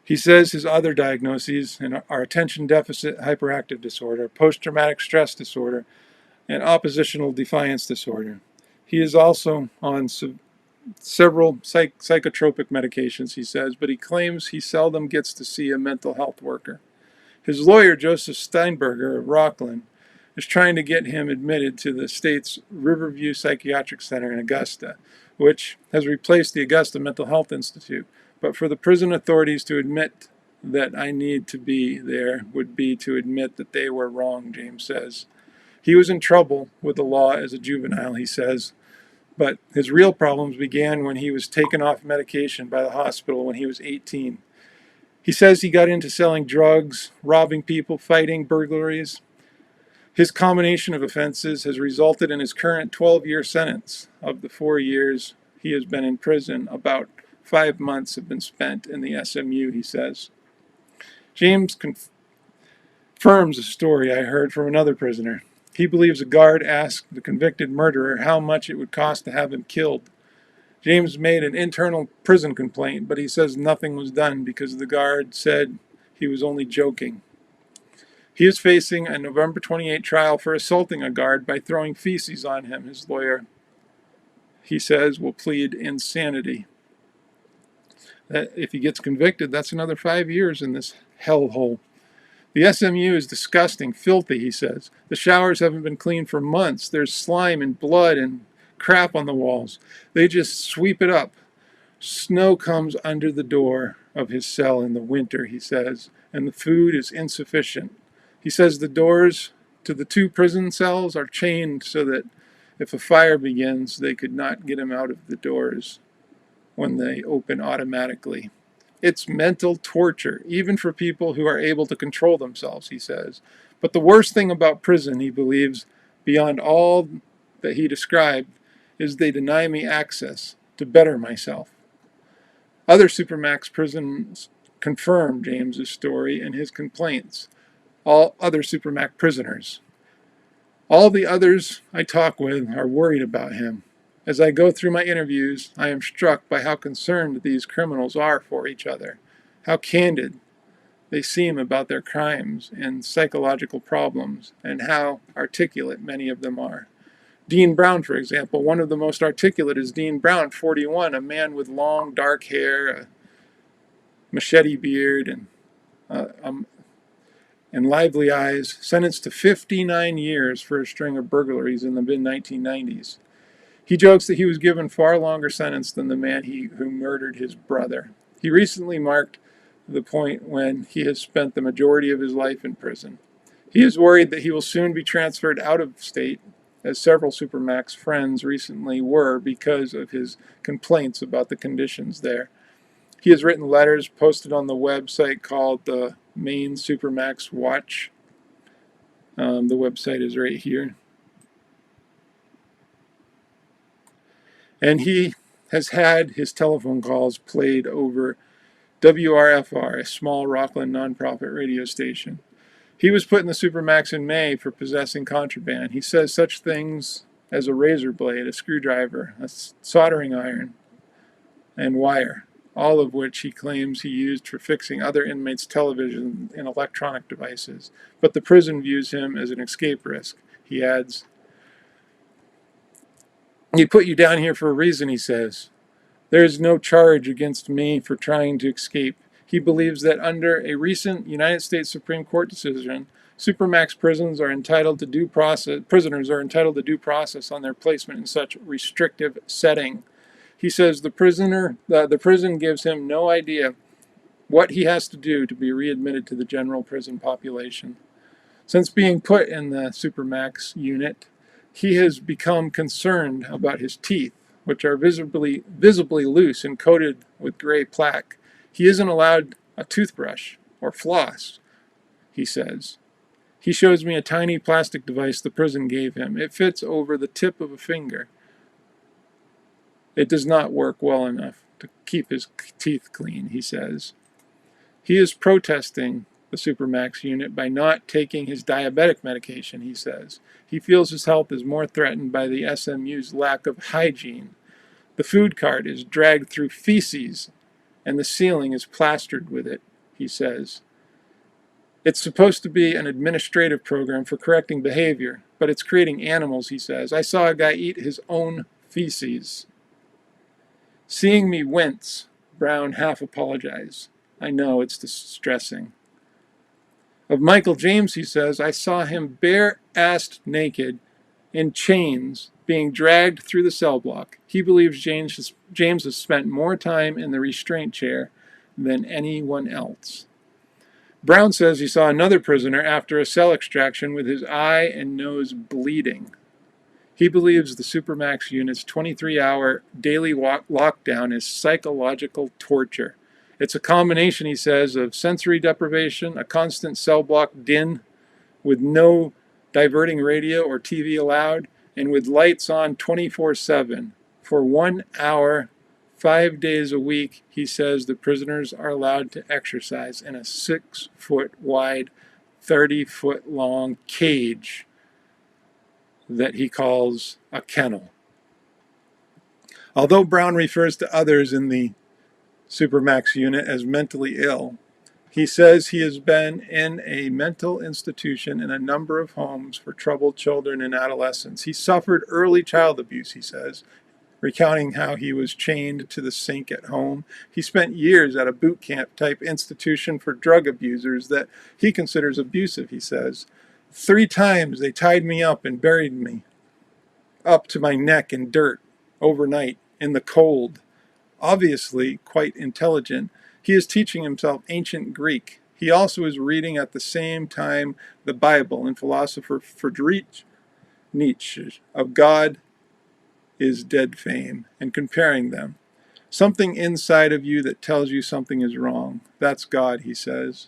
He says his other diagnoses are attention deficit hyperactive disorder, post-traumatic stress disorder, and oppositional defiance disorder. He is also on several psychotropic medications, he says, but he claims he seldom gets to see a mental health worker. His lawyer, Joseph Steinberger of Rockland, is trying to get him admitted to the state's Riverview Psychiatric Center in Augusta, which has replaced the Augusta Mental Health Institute. But for the prison authorities to admit that I need to be there would be to admit that they were wrong, James says. He was in trouble with the law as a juvenile, he says, but his real problems began when he was taken off medication by the hospital when he was 18. He says he got into selling drugs, robbing people, fighting, burglaries. His combination of offenses has resulted in his current 12-year sentence. Of the 4 years he has been in prison, about 5 months have been spent in the SMU, he says. James confirms a story I heard from another prisoner. He believes a guard asked the convicted murderer how much it would cost to have him killed. James made an internal prison complaint, but he says nothing was done because the guard said he was only joking. He is facing a November 28 trial for assaulting a guard by throwing feces on him. His lawyer, he says, will plead insanity. That if he gets convicted, that's another 5 years in this hellhole. The SMU is disgusting, filthy, he says. The showers haven't been cleaned for months. There's slime and blood and crap on the walls. They just sweep it up. Snow comes under the door of his cell in the winter, he says, and the food is insufficient. He says the doors to the 2 prison cells are chained so that if a fire begins, they could not get him out of the doors when they open automatically. It's mental torture, even for people who are able to control themselves, he says. But the worst thing about prison, he believes, beyond all that he described, is they deny me access to better myself. Other Supermax prisons confirm James's story and his complaints. All other Supermax prisoners. All the others I talk with are worried about him. As I go through my interviews, I am struck by how concerned these criminals are for each other, how candid they seem about their crimes and psychological problems, and how articulate many of them are. Dean Brown, for example, one of the most articulate is Dean Brown, 41, a man with long, dark hair, a machete beard, and lively eyes, sentenced to 59 years for a string of burglaries in the mid-1990s. He jokes that he was given far longer sentence than the man who murdered his brother. He recently marked the point when he has spent the majority of his life in prison. He is worried that he will soon be transferred out of state, as several Supermax friends recently were because of his complaints about the conditions there. He has written letters posted on the website called the Maine Supermax Watch. The website is right here. And he has had his telephone calls played over WRFR, a small Rockland nonprofit radio station. He was put in the Supermax in May for possessing contraband. He says such things as a razor blade, a screwdriver, a soldering iron, and wire, all of which he claims he used for fixing other inmates' television and electronic devices. But the prison views him as an escape risk. He adds, "He put you down here for a reason," he says. "There is no charge against me for trying to escape." He believes that under a recent United States Supreme Court decision, Supermax prisoners are entitled to due process on their placement in such restrictive setting. He says the prison gives him no idea what he has to do to be readmitted to the general prison population. Since being put in the Supermax unit, he has become concerned about his teeth, which are visibly loose and coated with gray plaque. He isn't allowed a toothbrush or floss, he says. He shows me a tiny plastic device the prison gave him. It fits over the tip of a finger. It does not work well enough to keep his teeth clean, he says. He is protesting the Supermax unit by not taking his diabetic medication, he says. He feels his health is more threatened by the SMU's lack of hygiene. The food cart is dragged through feces, and the ceiling is plastered with it, he says. It's supposed to be an administrative program for correcting behavior, but it's creating animals, he says. I saw a guy eat his own feces. Seeing me wince, Brown half apologized. I know, it's distressing. Of Michael James, he says, I saw him bare-assed naked in chains being dragged through the cell block. He believes James has spent more time in the restraint chair than anyone else. Brown says he saw another prisoner after a cell extraction with his eye and nose bleeding. He believes the Supermax unit's 23-hour daily lockdown is psychological torture. It's a combination, he says, of sensory deprivation, a constant cell block din with no diverting radio or TV allowed, and with lights on 24/7. For 1 hour, 5 days a week, he says the prisoners are allowed to exercise in a 6-foot wide, 30-foot long cage that he calls a kennel. Although Brown refers to others in the Supermax unit as mentally ill, he says he has been in a mental institution in a number of homes for troubled children and adolescents. He suffered early child abuse, he says, recounting how he was chained to the sink at home. He spent years at a boot camp type institution for drug abusers that he considers abusive, he says. 3 times they tied me up and buried me up to my neck in dirt overnight in the cold. Obviously quite intelligent, he is teaching himself ancient Greek. He also is reading at the same time the Bible and philosopher Friedrich Nietzsche of God is dead fame and comparing them. Something inside of you that tells you something is wrong. That's God, he says.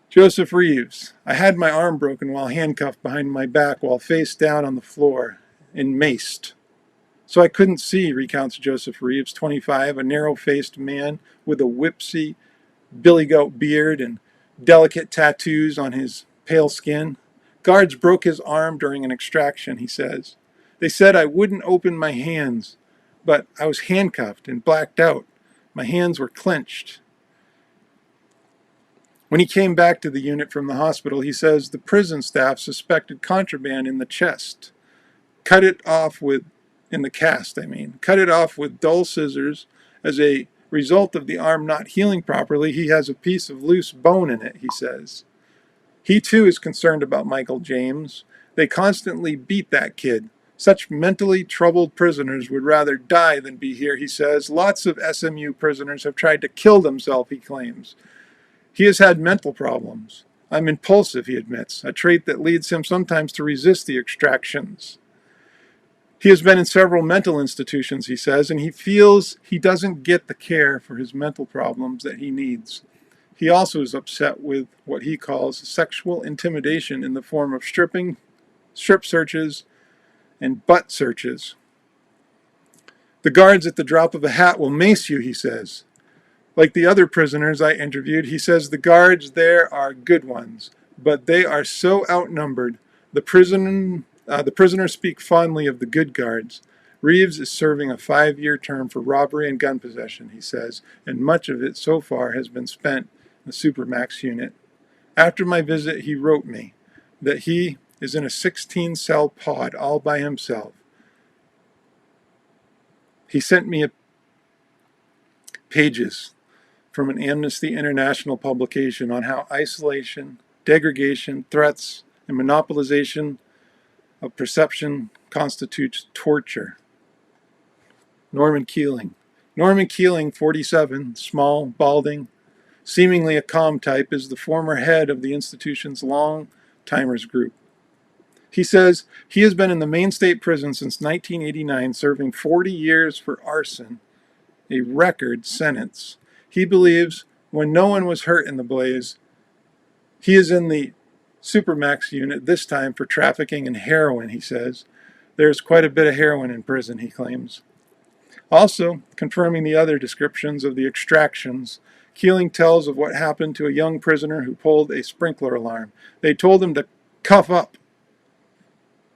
Joseph Reeves. I had my arm broken while handcuffed behind my back while face down on the floor and maced. So I couldn't see, recounts Joseph Reeves, 25, a narrow-faced man with a whipsy billy goat beard and delicate tattoos on his pale skin. Guards broke his arm during an extraction, he says. They said I wouldn't open my hands, but I was handcuffed and blacked out. My hands were clenched. When he came back to the unit from the hospital, he says the prison staff suspected contraband in the chest. Cut it off with dull scissors. As a result of the arm not healing properly, he has a piece of loose bone in it, he says. He too is concerned about Michael James. They constantly beat that kid. Such mentally troubled prisoners would rather die than be here, he says. Lots of SMU prisoners have tried to kill themselves, he claims. He has had mental problems. I'm impulsive, he admits, a trait that leads him sometimes to resist the extractions. He has been in several mental institutions, he says, and he feels he doesn't get the care for his mental problems that he needs. He also is upset with what he calls sexual intimidation in the form of strip searches, and butt searches. The guards at the drop of a hat will mace you, he says. Like the other prisoners I interviewed, he says the guards there are good ones, but they are so outnumbered. The prisoners speak fondly of the good guards. Reeves is serving a 5-year term for robbery and gun possession, he says, and much of it so far has been spent in the Supermax unit. After my visit, he wrote me that he is in a 16-cell pod all by himself. He sent me pages from an Amnesty International publication on how isolation, degradation, threats, and monopolization of perception constitutes torture. Norman Keeling. Norman Keeling, 47, small, balding, seemingly a calm type, is the former head of the institution's long-timers group. He says he has been in the Maine State Prison since 1989, serving 40 years for arson, a record sentence. He believes when no one was hurt in the blaze, he is in the Supermax unit, this time for trafficking in heroin, he says. There's quite a bit of heroin in prison, he claims. Also, confirming the other descriptions of the extractions, Keeling tells of what happened to a young prisoner who pulled a sprinkler alarm. They told him to cuff up.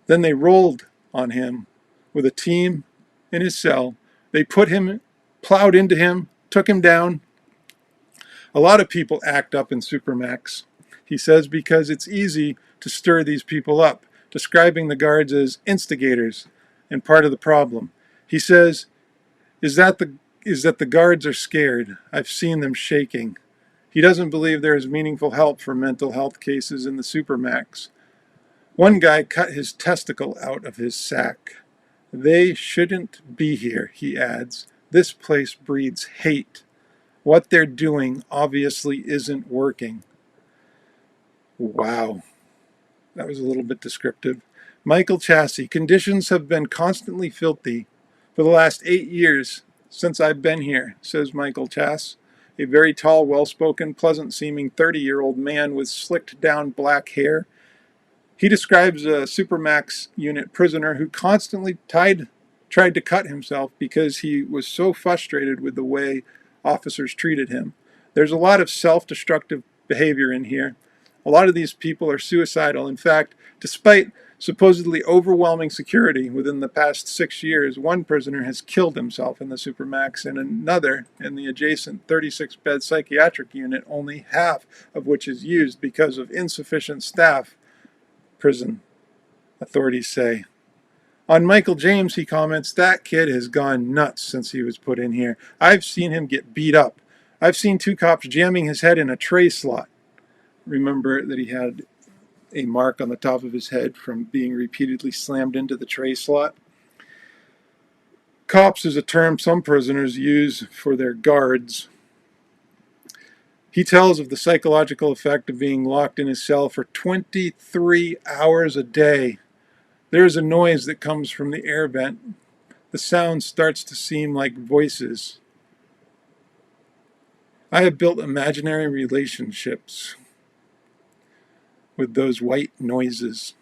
Then they rolled on him with a team in his cell. They plowed into him, took him down. A lot of people act up in Supermax, he says, because it's easy to stir these people up, describing the guards as instigators and part of the problem. He says, is that the guards are scared. I've seen them shaking. He doesn't believe there is meaningful help for mental health cases in the Supermax. One guy cut his testicle out of his sack. They shouldn't be here, he adds. This place breeds hate. What they're doing obviously isn't working. Wow. That was a little bit descriptive. Michael Chassie, conditions have been constantly filthy for the last 8 years since I've been here, says Michael Chass, a very tall, well-spoken, pleasant-seeming 30-year-old man with slicked down black hair. He describes a Supermax unit prisoner who constantly tried to cut himself because he was so frustrated with the way officers treated him. There's a lot of self-destructive behavior in here. A lot of these people are suicidal. In fact, despite supposedly overwhelming security within the past 6 years, one prisoner has killed himself in the Supermax and another in the adjacent 36-bed psychiatric unit, only half of which is used because of insufficient staff, prison authorities say. On Michael James, he comments, that kid has gone nuts since he was put in here. I've seen him get beat up. I've seen 2 cops jamming his head in a tray slot. Remember that he had a mark on the top of his head from being repeatedly slammed into the tray slot. Cops is a term some prisoners use for their guards. He tells of the psychological effect of being locked in his cell for 23 hours a day. There's a noise that comes from the air vent. The sound starts to seem like voices. I have built imaginary relationships with those white noises.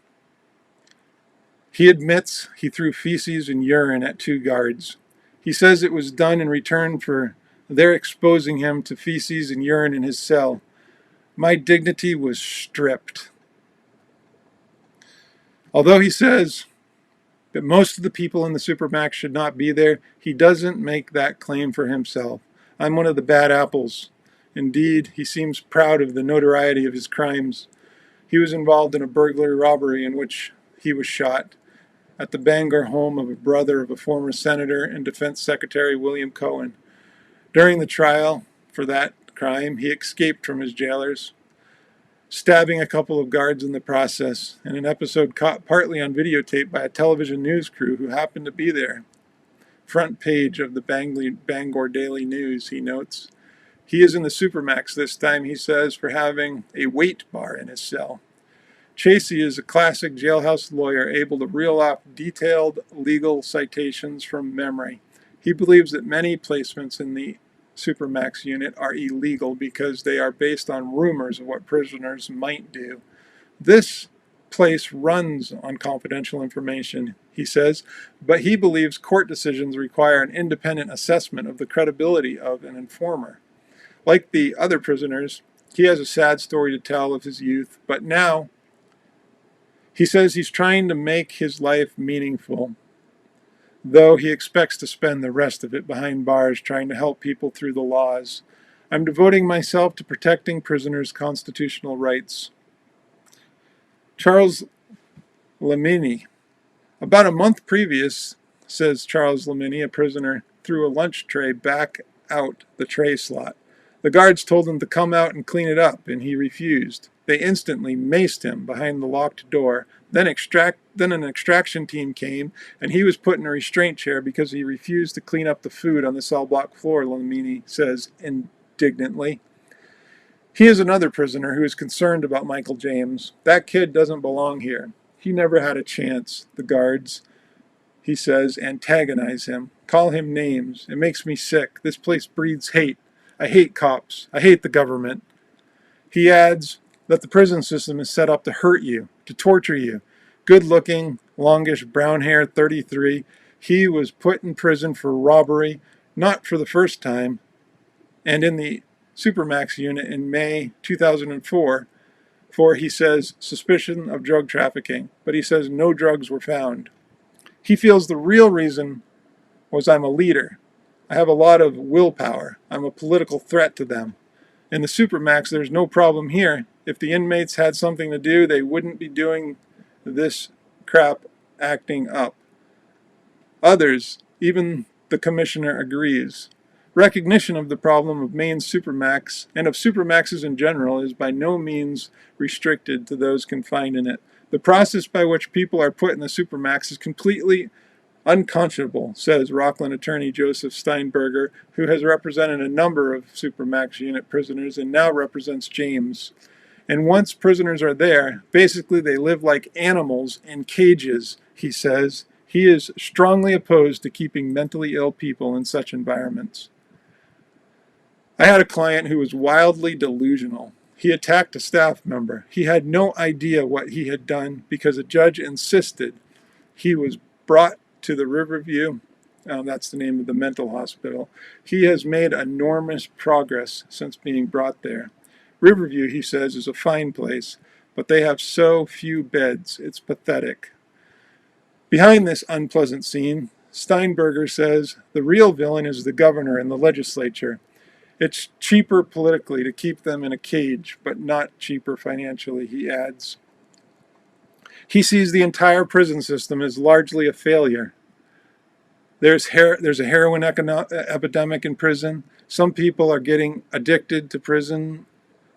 He admits he threw feces and urine at 2 guards. He says it was done in return for their exposing him to feces and urine in his cell. My dignity was stripped. Although he says that most of the people in the Supermax should not be there, he doesn't make that claim for himself. I'm one of the bad apples. Indeed, he seems proud of the notoriety of his crimes. He was involved in a burglary robbery in which he was shot at the Bangor home of a brother of a former senator and defense secretary, William Cohen. During the trial for that crime, he escaped from his jailers, stabbing a couple of guards in the process, in an episode caught partly on videotape by a television news crew who happened to be there. Front page of the Bangor Daily News, he notes. He is in the Supermax this time, he says, for having a weight bar in his cell. Chasey is a classic jailhouse lawyer, able to reel off detailed legal citations from memory. He believes that many placements in the Supermax unit are illegal because they are based on rumors of what prisoners might do. This place runs on confidential information, he says, but he believes court decisions require an independent assessment of the credibility of an informer. Like the other prisoners, he has a sad story to tell of his youth, but now he says he's trying to make his life meaningful, though he expects to spend the rest of it behind bars trying to help people through the laws. I'm devoting myself to protecting prisoners' constitutional rights. Charles Lamini. About a month previous, says Charles Lamini, a prisoner, threw a lunch tray back out the tray slot. The guards told him to come out and clean it up, and he refused. They instantly maced him behind the locked door. Then an extraction team came, and he was put in a restraint chair because he refused to clean up the food on the cell block floor, Lamini says indignantly. He is another prisoner who is concerned about Michael James. That kid doesn't belong here. He never had a chance. The guards, he says, antagonize him, call him names. It makes me sick. This place breeds hate. I hate cops. I hate the government. He adds that the prison system is set up to hurt you, to torture you. Good-looking, longish, brown hair, 33. He was put in prison for robbery, not for the first time, and in the Supermax unit in May 2004 for, he says, suspicion of drug trafficking, but he says no drugs were found. He feels the real reason was I'm a leader. I have a lot of willpower. I'm a political threat to them. In the Supermax, there's no problem here. If the inmates had something to do, they wouldn't be doing this crap acting up. Others, even the commissioner, agrees. Recognition of the problem of Maine's Supermax and of Supermaxes in general is by no means restricted to those confined in it. The process by which people are put in the Supermax is completely unconscionable, says Rockland attorney Joseph Steinberger, who has represented a number of Supermax unit prisoners and now represents James. And once prisoners are there, basically they live like animals in cages, he says. He is strongly opposed to keeping mentally ill people in such environments. I had a client who was wildly delusional. He attacked a staff member. He had no idea what he had done because a judge insisted. He was brought to the Riverview, that's the name of the mental hospital. He has made enormous progress since being brought there. Riverview, he says, is a fine place, but they have so few beds. It's pathetic. Behind this unpleasant scene, Steinberger says the real villain is the governor and the legislature. It's cheaper politically to keep them in a cage, but not cheaper financially, he adds. He sees the entire prison system as largely a failure. There's a heroin epidemic in prison. Some people are getting addicted to prison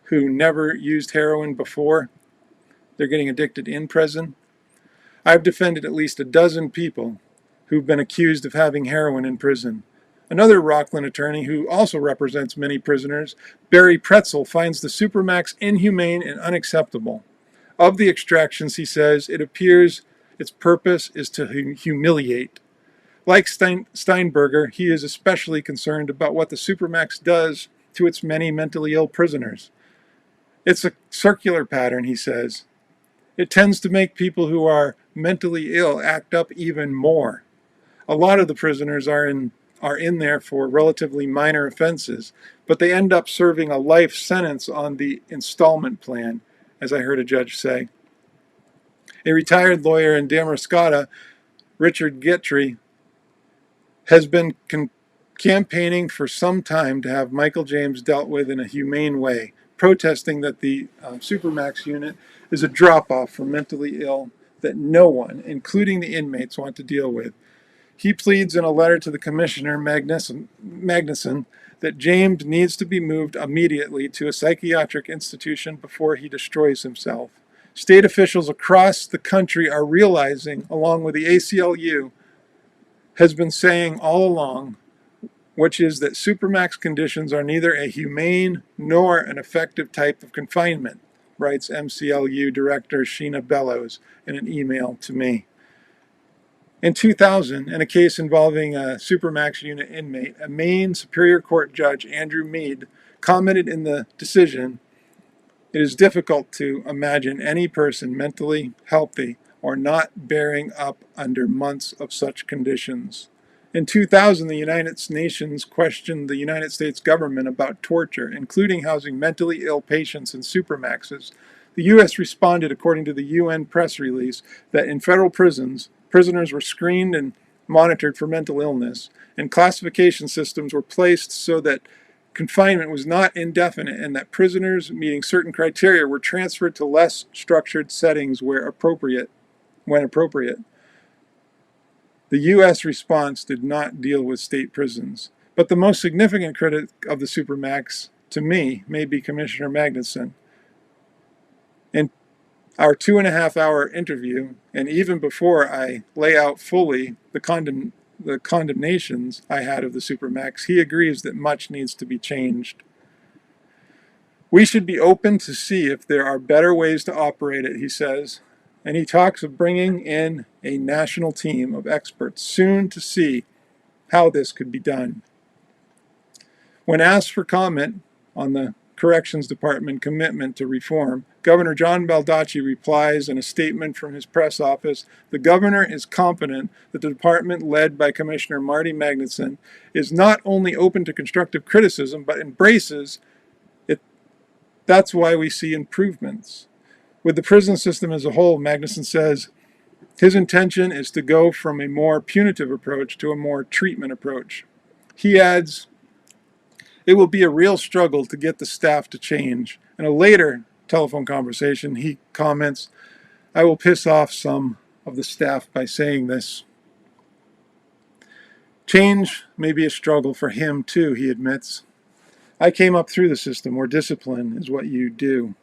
who never used heroin before. They're getting addicted in prison. I've defended at least a dozen people who've been accused of having heroin in prison. Another Rockland attorney who also represents many prisoners, Barry Pretzel, finds the Supermax inhumane and unacceptable. Of the extractions, he says, it appears its purpose is to humiliate. Like Steinberger, he is especially concerned about what the Supermax does to its many mentally ill prisoners. It's a circular pattern, he says. It tends to make people who are mentally ill act up even more. A lot of the prisoners are in there for relatively minor offenses, but they end up serving a life sentence on the installment plan, as I heard a judge say. A retired lawyer in Damariscotta, Richard Gitry, has been campaigning for some time to have Michael James dealt with in a humane way, protesting that the Supermax unit is a drop-off for mentally ill that no one, including the inmates, want to deal with. He pleads in a letter to the Commissioner Magnuson that James needs to be moved immediately to a psychiatric institution before he destroys himself. State officials across the country are realizing, along with the ACLU, has been saying all along, which is that Supermax conditions are neither a humane nor an effective type of confinement, writes MCLU Director Sheena Bellows in an email to me. In 2000, in a case involving a Supermax unit inmate, a Maine Superior Court Judge, Andrew Mead, commented in the decision, "It is difficult to imagine any person mentally healthy or not bearing up under months of such conditions." In 2000, the United Nations questioned the United States government about torture, including housing mentally ill patients in Supermaxes. The U.S. responded, according to the UN press release, that in federal prisons, prisoners were screened and monitored for mental illness, and classification systems were placed so that confinement was not indefinite, and that prisoners meeting certain criteria were transferred to less structured settings when appropriate. The U.S. response did not deal with state prisons. But the most significant critic of the Supermax, to me, may be Commissioner Magnuson. In our 2.5-hour interview, and even before I lay out fully the condemnations I had of the Supermax, he agrees that much needs to be changed. We should be open to see if there are better ways to operate it, he says, and he talks of bringing in a national team of experts soon to see how this could be done. When asked for comment on the Corrections Department commitment to reform, Governor John Baldacci replies in a statement from his press office, "The governor is confident that the department led by Commissioner Marty Magnuson is not only open to constructive criticism, but embraces That's why we see improvements. With the prison system as a whole, Magnuson says his intention is to go from a more punitive approach to a more treatment approach. He adds, it will be a real struggle to get the staff to change. In a later telephone conversation, he comments, I will piss off some of the staff by saying this. Change may be a struggle for him too, he admits. I came up through the system where discipline is what you do.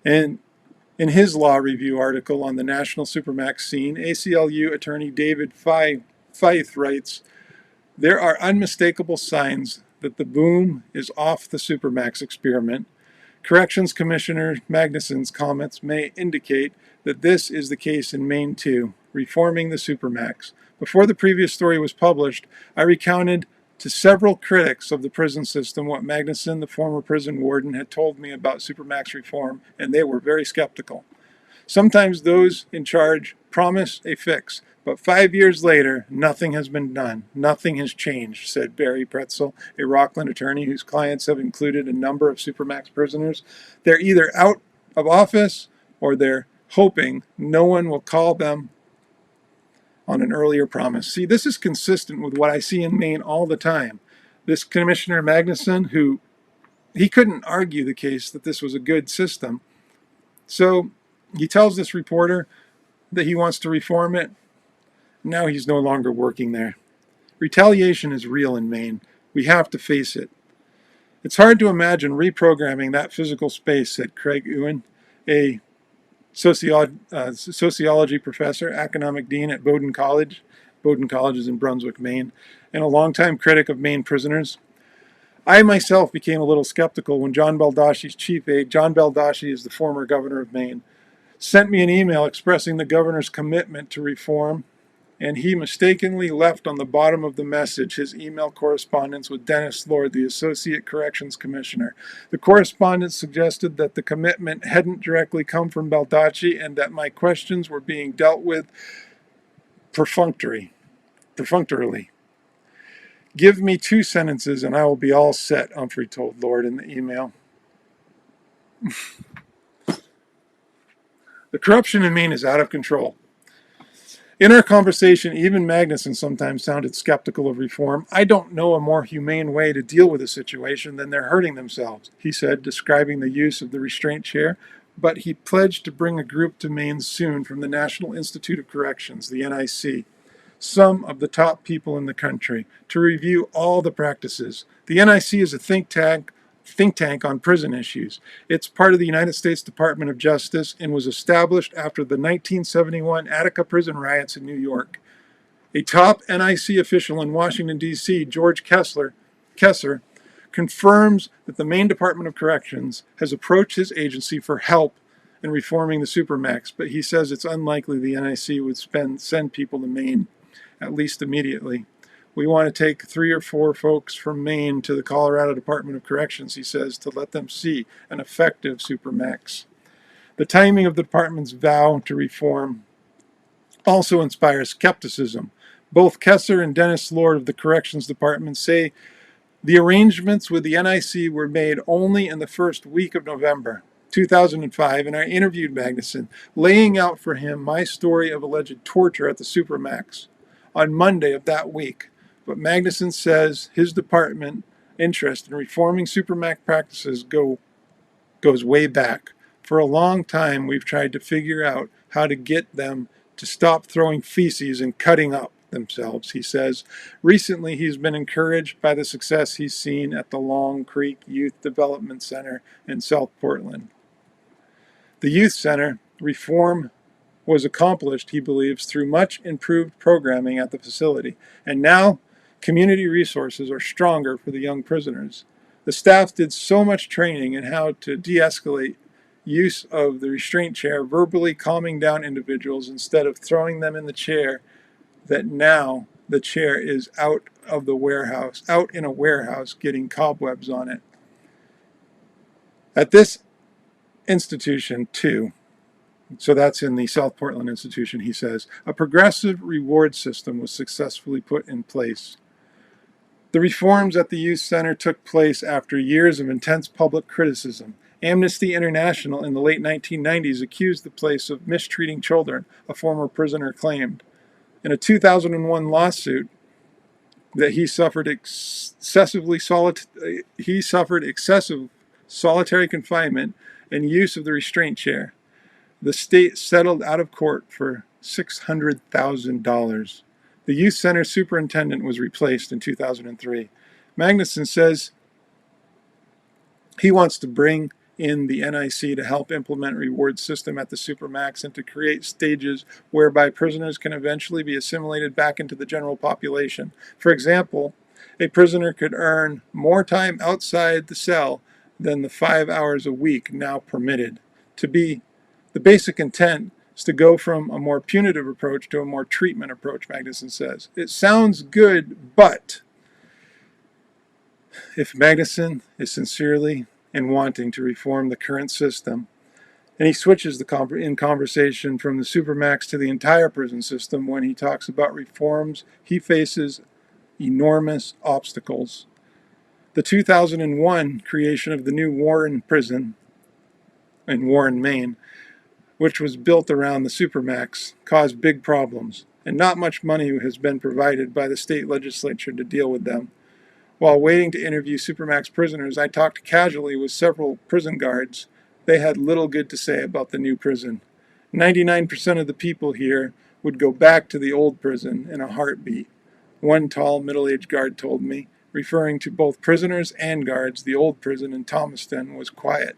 And in his law review article on the national supermax scene, ACLU attorney David Fife writes, there are unmistakable signs that the boom is off the supermax experiment. Corrections Commissioner Magnuson's comments may indicate that this is the case in Maine too, reforming the supermax. Before the previous story was published, I recounted to several critics of the prison system what Magnuson, the former prison warden, had told me about supermax reform, and they were very skeptical. Sometimes those in charge promise a fix, but 5 years later, nothing has been done. Nothing has changed, said Barry Pretzel, a Rockland attorney whose clients have included a number of supermax prisoners. They're either out of office or they're hoping no one will call them on an earlier promise. See, this is consistent with what I see in Maine all the time. This Commissioner Magnuson, he couldn't argue the case that this was a good system. So he tells this reporter that he wants to reform it. Now he's no longer working there. Retaliation is real in Maine. We have to face it. It's hard to imagine reprogramming that physical space, said Craig Ewan, a sociology professor, economic dean at Bowdoin College. Bowdoin College is in Brunswick, Maine, and a longtime critic of Maine prisoners. I myself became a little skeptical when John Baldacci's chief aide, John Baldacci is the former governor of Maine, sent me an email expressing the governor's commitment to reform, and he mistakenly left on the bottom of the message his email correspondence with Dennis Lord, the Associate Corrections Commissioner. The correspondence suggested that the commitment hadn't directly come from Baldacci and that my questions were being dealt with perfunctorily. Give me 2 sentences and I will be all set, Humphrey told Lord in the email. The corruption in Maine is out of control. In our conversation, even Magnuson sometimes sounded skeptical of reform. I don't know a more humane way to deal with a situation than they're hurting themselves, he said, describing the use of the restraint chair, but he pledged to bring a group to Maine soon from the National Institute of Corrections, the NIC, some of the top people in the country, to review all the practices. The NIC is a think tank on prison issues. It's part of the United States Department of Justice and was established after the 1971 Attica prison riots in New York. A top NIC official in Washington, D.C., George Kessler, confirms that the Maine Department of Corrections has approached his agency for help in reforming the Supermax, but he says it's unlikely the NIC would send people to Maine, at least immediately. We want to take 3 or 4 folks from Maine to the Colorado Department of Corrections, he says, to let them see an effective Supermax. The timing of the department's vow to reform also inspires skepticism. Both Kessler and Dennis Lord of the Corrections Department say the arrangements with the NIC were made only in the first week of November 2005, and I interviewed Magnuson, laying out for him my story of alleged torture at the Supermax on Monday of that week. But Magnuson says his department interest in reforming Supermax practices goes way back. For a long time, we've tried to figure out how to get them to stop throwing feces and cutting up themselves, he says. Recently, he's been encouraged by the success he's seen at the Long Creek Youth Development Center in South Portland. The youth center reform was accomplished, he believes, through much improved programming at the facility. And now, community resources are stronger for the young prisoners. The staff did so much training in how to de-escalate use of the restraint chair, verbally calming down individuals instead of throwing them in the chair, that now the chair is out in a warehouse getting cobwebs on it. At this institution, too, so that's in the South Portland institution, he says, a progressive reward system was successfully put in place. The reforms at the youth center took place after years of intense public criticism, Amnesty International in the late 1990s accused the place of mistreating children, a former prisoner claimed. In a 2001 lawsuit, that he suffered excessive solitary confinement and use of the restraint chair. The state settled out of court for $600,000. The youth center superintendent was replaced in 2003. Magnuson says he wants to bring in the NIC to help implement a reward system at the Supermax and to create stages whereby prisoners can eventually be assimilated back into the general population. For example, a prisoner could earn more time outside the cell than the 5 hours a week now permitted. The basic intent is to go from a more punitive approach to a more treatment approach, Magnuson says. It sounds good, but if Magnuson is sincerely and wanting to reform the current system, and he switches in conversation from the Supermax to the entire prison system when he talks about reforms, he faces enormous obstacles. The 2001 creation of the new Warren Prison in Warren, Maine, which was built around the Supermax, caused big problems, and not much money has been provided by the state legislature to deal with them. While waiting to interview Supermax prisoners, I talked casually with several prison guards. They had little good to say about the new prison. 99% of the people here would go back to the old prison in a heartbeat. One tall, middle-aged guard told me, referring to both prisoners and guards, the old prison in Thomaston was quiet.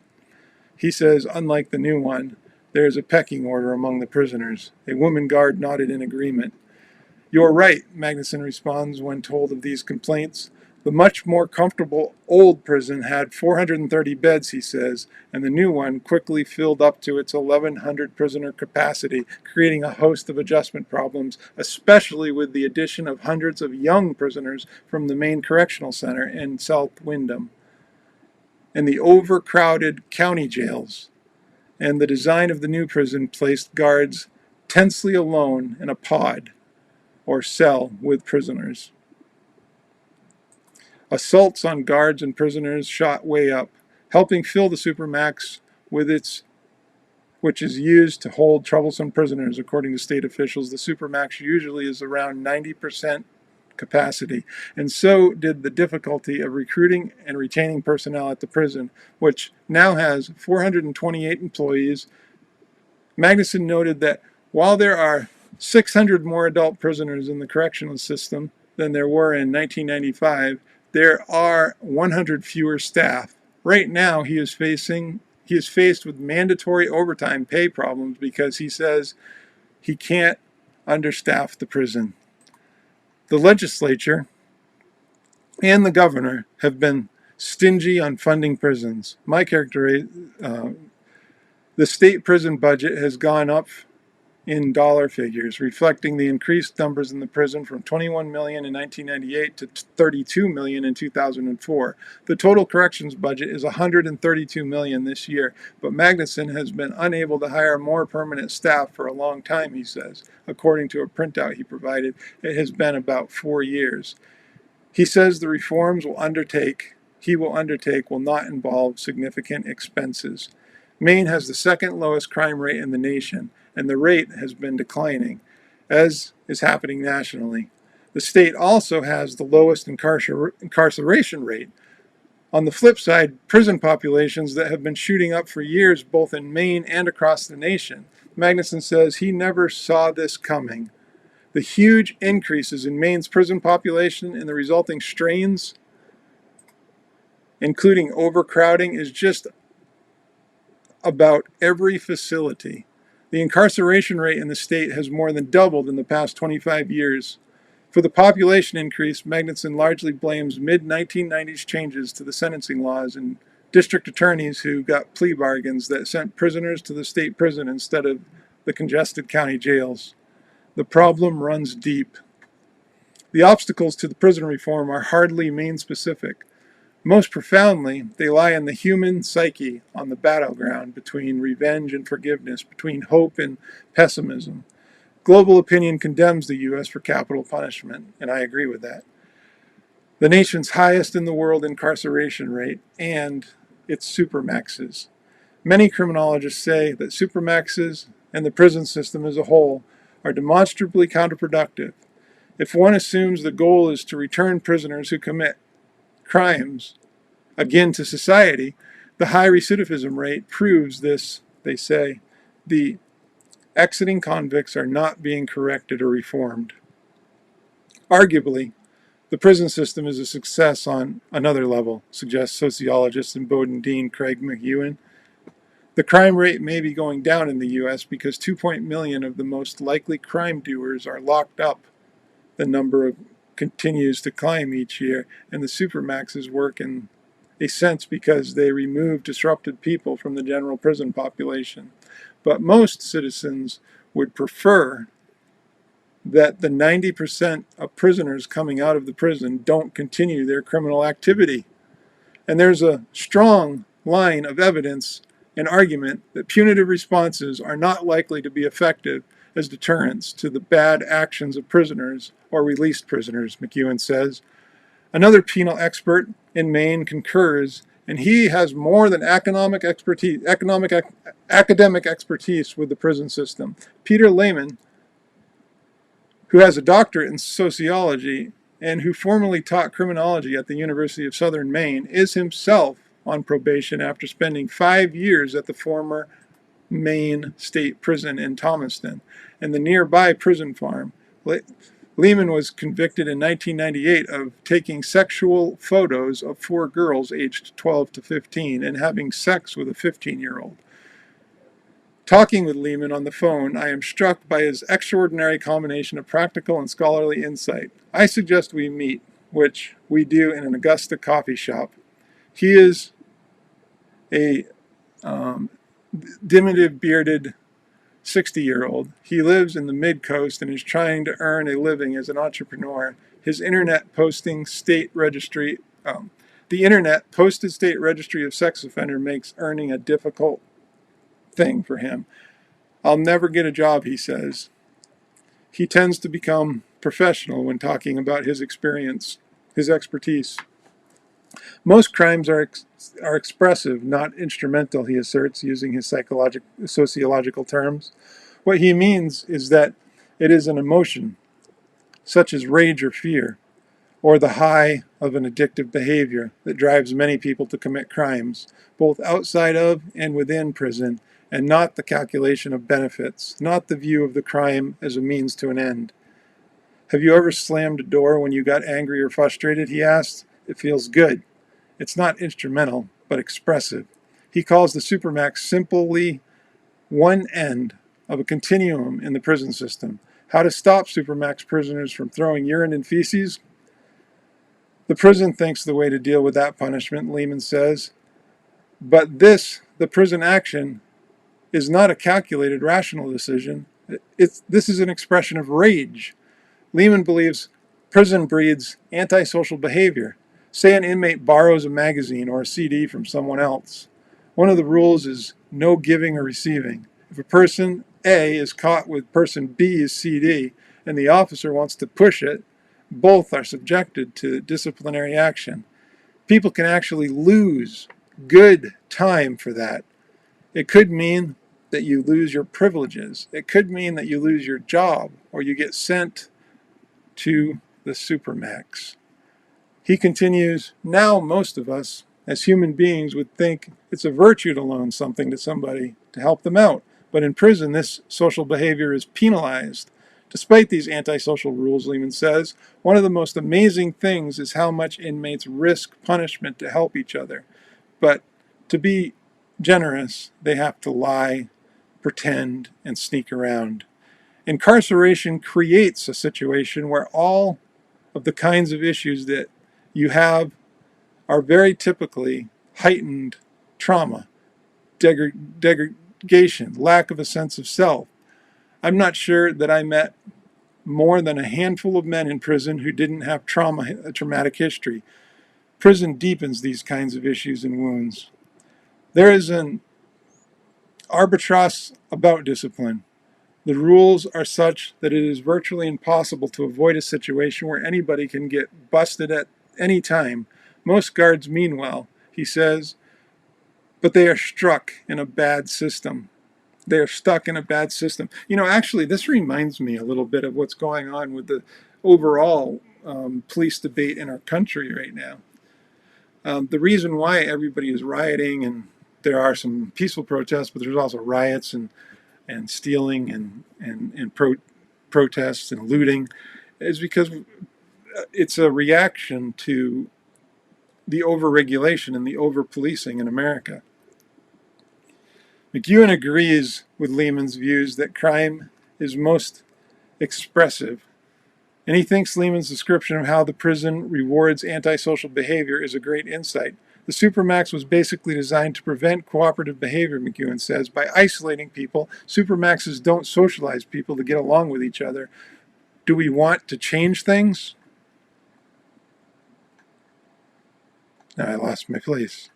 He says, unlike the new one, there is a pecking order among the prisoners. A woman guard nodded in agreement. You're right, Magnuson responds when told of these complaints. The much more comfortable old prison had 430 beds, he says, and the new one quickly filled up to its 1,100 prisoner capacity, creating a host of adjustment problems, especially with the addition of hundreds of young prisoners from the Maine Correctional Center in South Windham, and the overcrowded county jails. And the design of the new prison placed guards tensely alone in a pod or cell with prisoners. Assaults on guards and prisoners shot way up, helping fill the Supermax which is used to hold troublesome prisoners. According to state officials, the Supermax usually is around 90% capacity, and so did the difficulty of recruiting and retaining personnel at the prison, which now has 428 employees. Magnuson noted that while there are 600 more adult prisoners in the correctional system than there were in 1995, there are 100 fewer staff. Right now, he is faced with mandatory overtime pay problems because he says he can't understaff the prison. The legislature and the governor have been stingy on funding prisons. The state prison budget has gone up in dollar figures, reflecting the increased numbers in the prison from 21 million in 1998 to 32 million in 2004. The total corrections budget is 132 million this year, but Magnuson has been unable to hire more permanent staff for a long time, he says. According to a printout he provided, it has been about 4 years. He says the reforms he will undertake will not involve significant expenses. Maine has the second lowest crime rate in the nation, and the rate has been declining, as is happening nationally. The state also has the lowest incarceration rate. On the flip side, prison populations that have been shooting up for years both in Maine and across the nation. Magnuson says he never saw this coming. The huge increases in Maine's prison population and the resulting strains, including overcrowding, is just about every facility. The incarceration rate in the state has more than doubled in the past 25 years. For the population increase, Magnuson largely blames mid-1990s changes to the sentencing laws and district attorneys who got plea bargains that sent prisoners to the state prison instead of the congested county jails. The problem runs deep. The obstacles to the prison reform are hardly Maine-specific. Most profoundly, they lie in the human psyche on the battleground between revenge and forgiveness, between hope and pessimism. Global opinion condemns the U.S. for capital punishment, and I agree with that. The nation's highest in the world incarceration rate and it's supermaxes. Many criminologists say that supermaxes and the prison system as a whole are demonstrably counterproductive. If one assumes the goal is to return prisoners who commit crimes again to society, the high recidivism rate proves this, they say. The exiting convicts are not being corrected or reformed. Arguably, the prison system is a success on another level, suggests sociologist and Bowdoin Dean Craig McEwen. The crime rate may be going down in the U.S. because 2 million of the most likely crime doers are locked up. The number continues to climb each year, and the supermaxes work in a sense because they remove disrupted people from the general prison population. But most citizens would prefer that the 90% of prisoners coming out of the prison don't continue their criminal activity. And there's a strong line of evidence and argument that punitive responses are not likely to be effective as deterrents to the bad actions of prisoners or released prisoners, McEwen says. Another penal expert in Maine concurs, and he has more than academic expertise with the prison system. Peter Lehman, who has a doctorate in sociology and who formerly taught criminology at the University of Southern Maine, is himself on probation after spending 5 years at the former Maine State Prison in Thomaston and the nearby prison farm. Lehman was convicted in 1998 of taking sexual photos of 4 girls aged 12 to 15 and having sex with a 15-year-old. Talking with Lehman on the phone, I am struck by his extraordinary combination of practical and scholarly insight. I suggest we meet, which we do in an Augusta coffee shop. He is a diminutive, bearded 60-year-old. He lives in the mid-coast and is trying to earn a living as an entrepreneur. His internet posting state registry, the internet posted state registry of sex offender makes earning a difficult thing for him. I'll never get a job, he says. He tends to become professional when talking about his experience, his expertise. Most crimes are expressive, not instrumental, he asserts, using his sociological terms. What he means is that it is an emotion, such as rage or fear, or the high of an addictive behavior that drives many people to commit crimes, both outside of and within prison, and not the calculation of benefits, not the view of the crime as a means to an end. Have you ever slammed a door when you got angry or frustrated, he asked. It feels good. It's not instrumental, but expressive. He calls the supermax simply one end of a continuum in the prison system. How to stop supermax prisoners from throwing urine and feces? The prison thinks the way to deal with that punishment, Lehman says. But the prison action, is not a calculated, rational decision. This is an expression of rage. Lehman believes prison breeds antisocial behavior. Say an inmate borrows a magazine or a CD from someone else. One of the rules is no giving or receiving. If a person A is caught with person B's CD and the officer wants to push it, both are subjected to disciplinary action. People can actually lose good time for that. It could mean that you lose your privileges. It could mean that you lose your job or you get sent to the supermax. He continues, now most of us as human beings would think it's a virtue to loan something to somebody to help them out. But in prison, this social behavior is penalized. Despite these antisocial rules, Lehman says, one of the most amazing things is how much inmates risk punishment to help each other. But to be generous, they have to lie, pretend, and sneak around. Incarceration creates a situation where all of the kinds of issues that you have are very typically heightened trauma, degradation, lack of a sense of self. I'm not sure that I met more than a handful of men in prison who didn't have a traumatic history. Prison deepens these kinds of issues and wounds. There is an arbitrage about discipline. The rules are such that it is virtually impossible to avoid a situation where anybody can get busted at any time. Most guards mean well, he says, but they are struck in a bad system. They are stuck in a bad system. Actually, this reminds me a little bit of what's going on with the overall police debate in our country right now. The reason why everybody is rioting, and there are some peaceful protests, but there's also riots and stealing and protests and looting, is because it's a reaction to the overregulation and the overpolicing in America. McEwen agrees with Lehman's views that crime is most expressive, and he thinks Lehman's description of how the prison rewards antisocial behavior is a great insight. The Supermax was basically designed to prevent cooperative behavior, McEwen says. By isolating people, Supermaxes don't socialize people to get along with each other. Do we want to change things? Now I lost my place.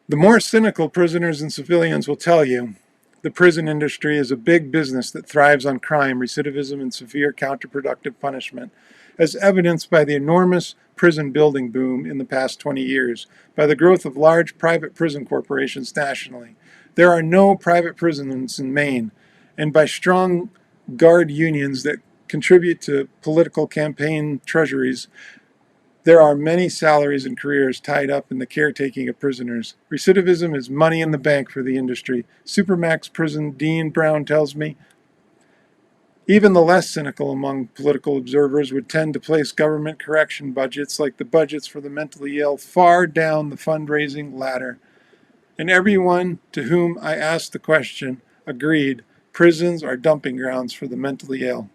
The more cynical prisoners and civilians will tell you, the prison industry is a big business that thrives on crime, recidivism, and severe counterproductive punishment, as evidenced by the enormous prison building boom in the past 20 years, by the growth of large private prison corporations nationally. There are no private prisons in Maine, and by strong guard unions that contribute to political campaign treasuries, there are many salaries and careers tied up in the caretaking of prisoners. Recidivism is money in the bank for the industry. Supermax prison Dean Brown tells me. Even the less cynical among political observers would tend to place government correction budgets, like the budgets for the mentally ill, far down the fundraising ladder. And everyone to whom I asked the question agreed prisons are dumping grounds for the mentally ill.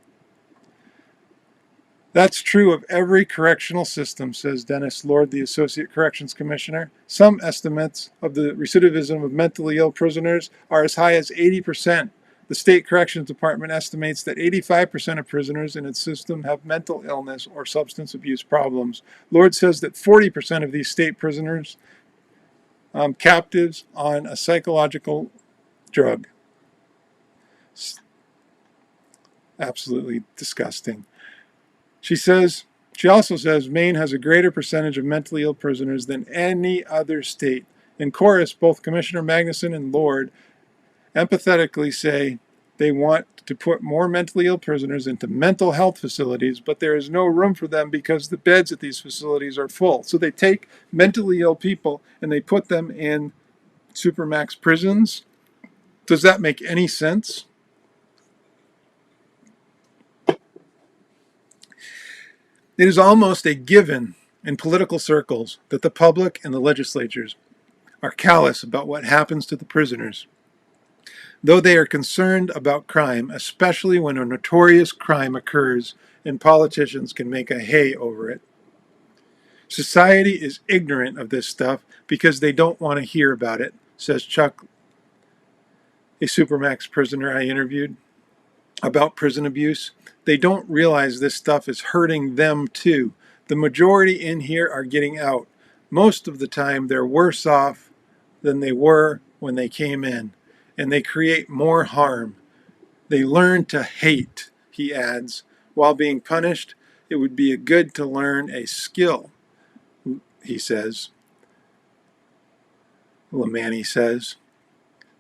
That's true of every correctional system, says Dennis Lord, the Associate Corrections Commissioner. Some estimates of the recidivism of mentally ill prisoners are as high as 80%. The State Corrections Department estimates that 85% of prisoners in its system have mental illness or substance abuse problems. Lord says that 40% of these state prisoners captives on a psychological drug. Absolutely disgusting. She also says Maine has a greater percentage of mentally ill prisoners than any other state. In chorus, both Commissioner Magnuson and Lord empathetically say they want to put more mentally ill prisoners into mental health facilities, but there is no room for them because the beds at these facilities are full. So they take mentally ill people and they put them in Supermax prisons. Does that make any sense? It is almost a given in political circles that the public and the legislatures are callous about what happens to the prisoners, though they are concerned about crime, especially when a notorious crime occurs and politicians can make a hay over it. Society is ignorant of this stuff because they don't want to hear about it, says Chuck, a Supermax prisoner I interviewed about prison abuse. They don't realize this stuff is hurting them too. The majority in here are getting out. Most of the time they're worse off than they were when they came in, and they create more harm. They learn to hate, he adds. While being punished, it would be good to learn a skill, he says. Lamani says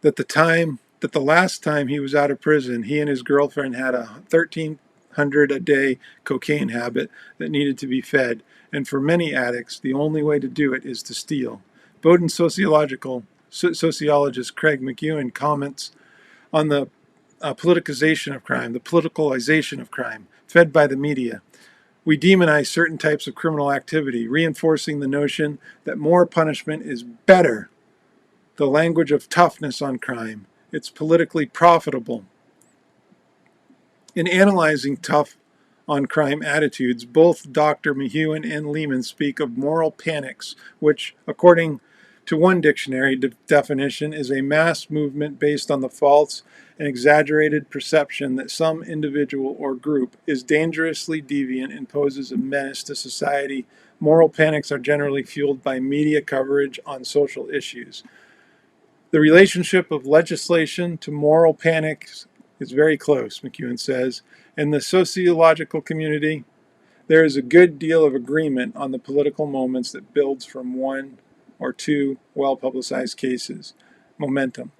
that the last time he was out of prison, he and his girlfriend had a 1,300 a day cocaine habit that needed to be fed. And for many addicts, the only way to do it is to steal. Bowdoin sociologist Craig McEwen comments on the politicization of crime, fed by the media. We demonize certain types of criminal activity, reinforcing the notion that more punishment is better. The language of toughness on crime. It's politically profitable. In analyzing tough on crime attitudes, both Dr. McEwen and Lehman speak of moral panics, which, according to one dictionary definition, is a mass movement based on the false and exaggerated perception that some individual or group is dangerously deviant and poses a menace to society. Moral panics are generally fueled by media coverage on social issues. The relationship of legislation to moral panic is very close, McEwen says. In the sociological community, there is a good deal of agreement on the political moments that builds from one or two well-publicized cases. Momentum.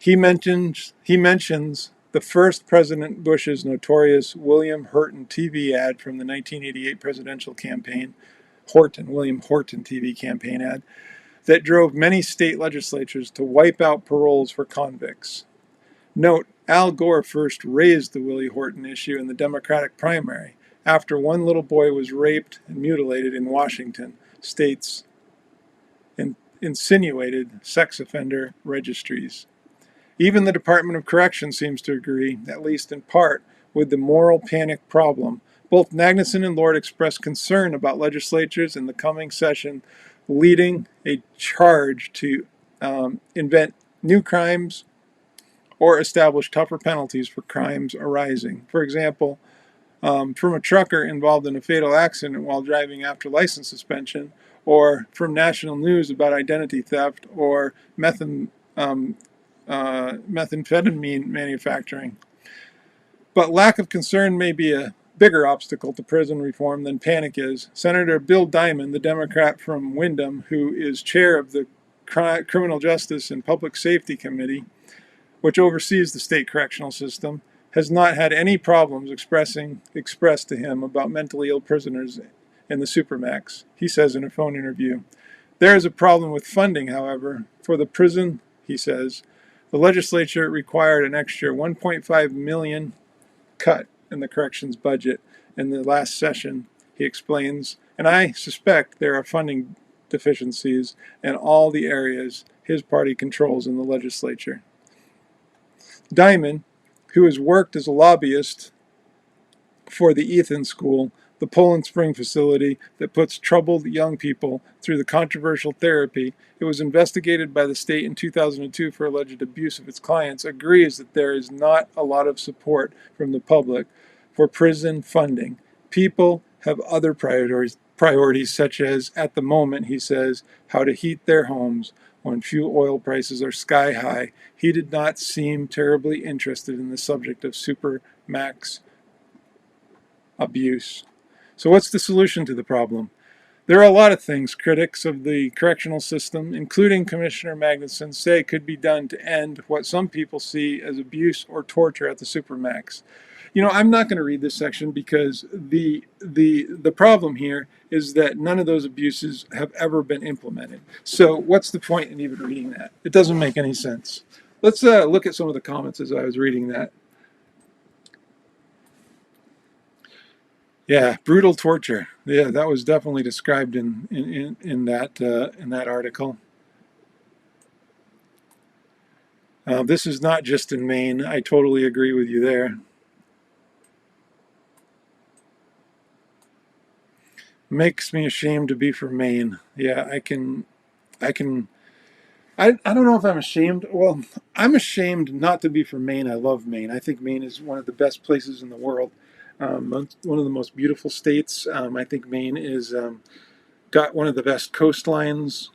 He mentions the first President Bush's notorious William Horton TV ad from the 1988 presidential campaign, William Horton TV campaign ad, that drove many state legislatures to wipe out paroles for convicts. Note, Al Gore first raised the Willie Horton issue in the Democratic primary after one little boy was raped and mutilated in Washington state's insinuated sex offender registries. Even the Department of Corrections seems to agree, at least in part, with the moral panic problem. Both Magnuson and Lord expressed concern about legislatures in the coming session leading a charge to invent new crimes or establish tougher penalties for crimes arising. For example, from a trucker involved in a fatal accident while driving after license suspension, or from national news about identity theft or methamphetamine manufacturing. But lack of concern may be a bigger obstacle to prison reform than panic is. Senator Bill Diamond, the Democrat from Windham, who is chair of the Criminal Justice and Public Safety Committee, which oversees the state correctional system, has not had any problems expressed to him about mentally ill prisoners in the Supermax. He says in a phone interview, "There is a problem with funding, however. For the prison," he says, "the legislature required an extra $1.5 million cut in the corrections budget in the last session," he explains, "and I suspect there are funding deficiencies in all the areas his party controls in the legislature." Diamond, who has worked as a lobbyist for the Ethan School, the Poland Spring facility that puts troubled young people through the controversial therapy it was investigated by the state in 2002 for alleged abuse of its clients, agrees that there is not a lot of support from the public for prison funding. People have other priorities such as, at the moment, he says, how to heat their homes when fuel oil prices are sky high. He did not seem terribly interested in the subject of Supermax abuse. So what's the solution to the problem? There are a lot of things critics of the correctional system, including Commissioner Magnuson, say could be done to end what some people see as abuse or torture at the Supermax. You know, I'm not going to read this section because the problem here is that none of those abuses have ever been implemented. So what's the point in even reading that? It doesn't make any sense. Let's look at some of the comments as I was reading that. Yeah, brutal torture. Yeah, that was definitely described in that article. This is not just in Maine. I totally agree with you there. Makes me ashamed to be from Maine. Yeah, I don't know if I'm ashamed. Well, I'm ashamed not to be from Maine. I love Maine. I think Maine is one of the best places in the world. One of the most beautiful states. I think Maine is got one of the best coastlines.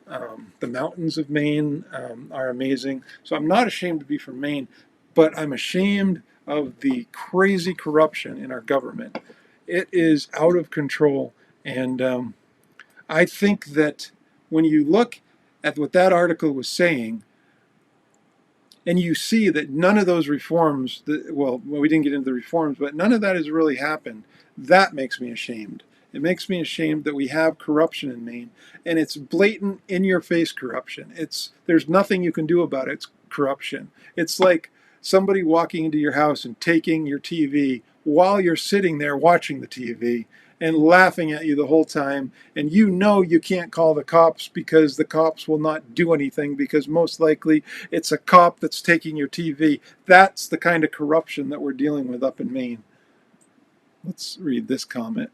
The mountains of Maine are amazing. So I'm not ashamed to be from Maine, but I'm ashamed of the crazy corruption in our government. It is out of control. And I think that when you look at what that article was saying, and you see that none of those reforms, well, we didn't get into the reforms, but none of that has really happened, that makes me ashamed. It makes me ashamed that we have corruption in Maine, and it's blatant, in-your-face corruption. There's nothing you can do about it. It's corruption. It's like somebody walking into your house and taking your TV while you're sitting there watching the TV and laughing at you the whole time, and you know you can't call the cops because the cops will not do anything because most likely it's a cop that's taking your TV. That's the kind of corruption that we're dealing with up in Maine. Let's read this comment.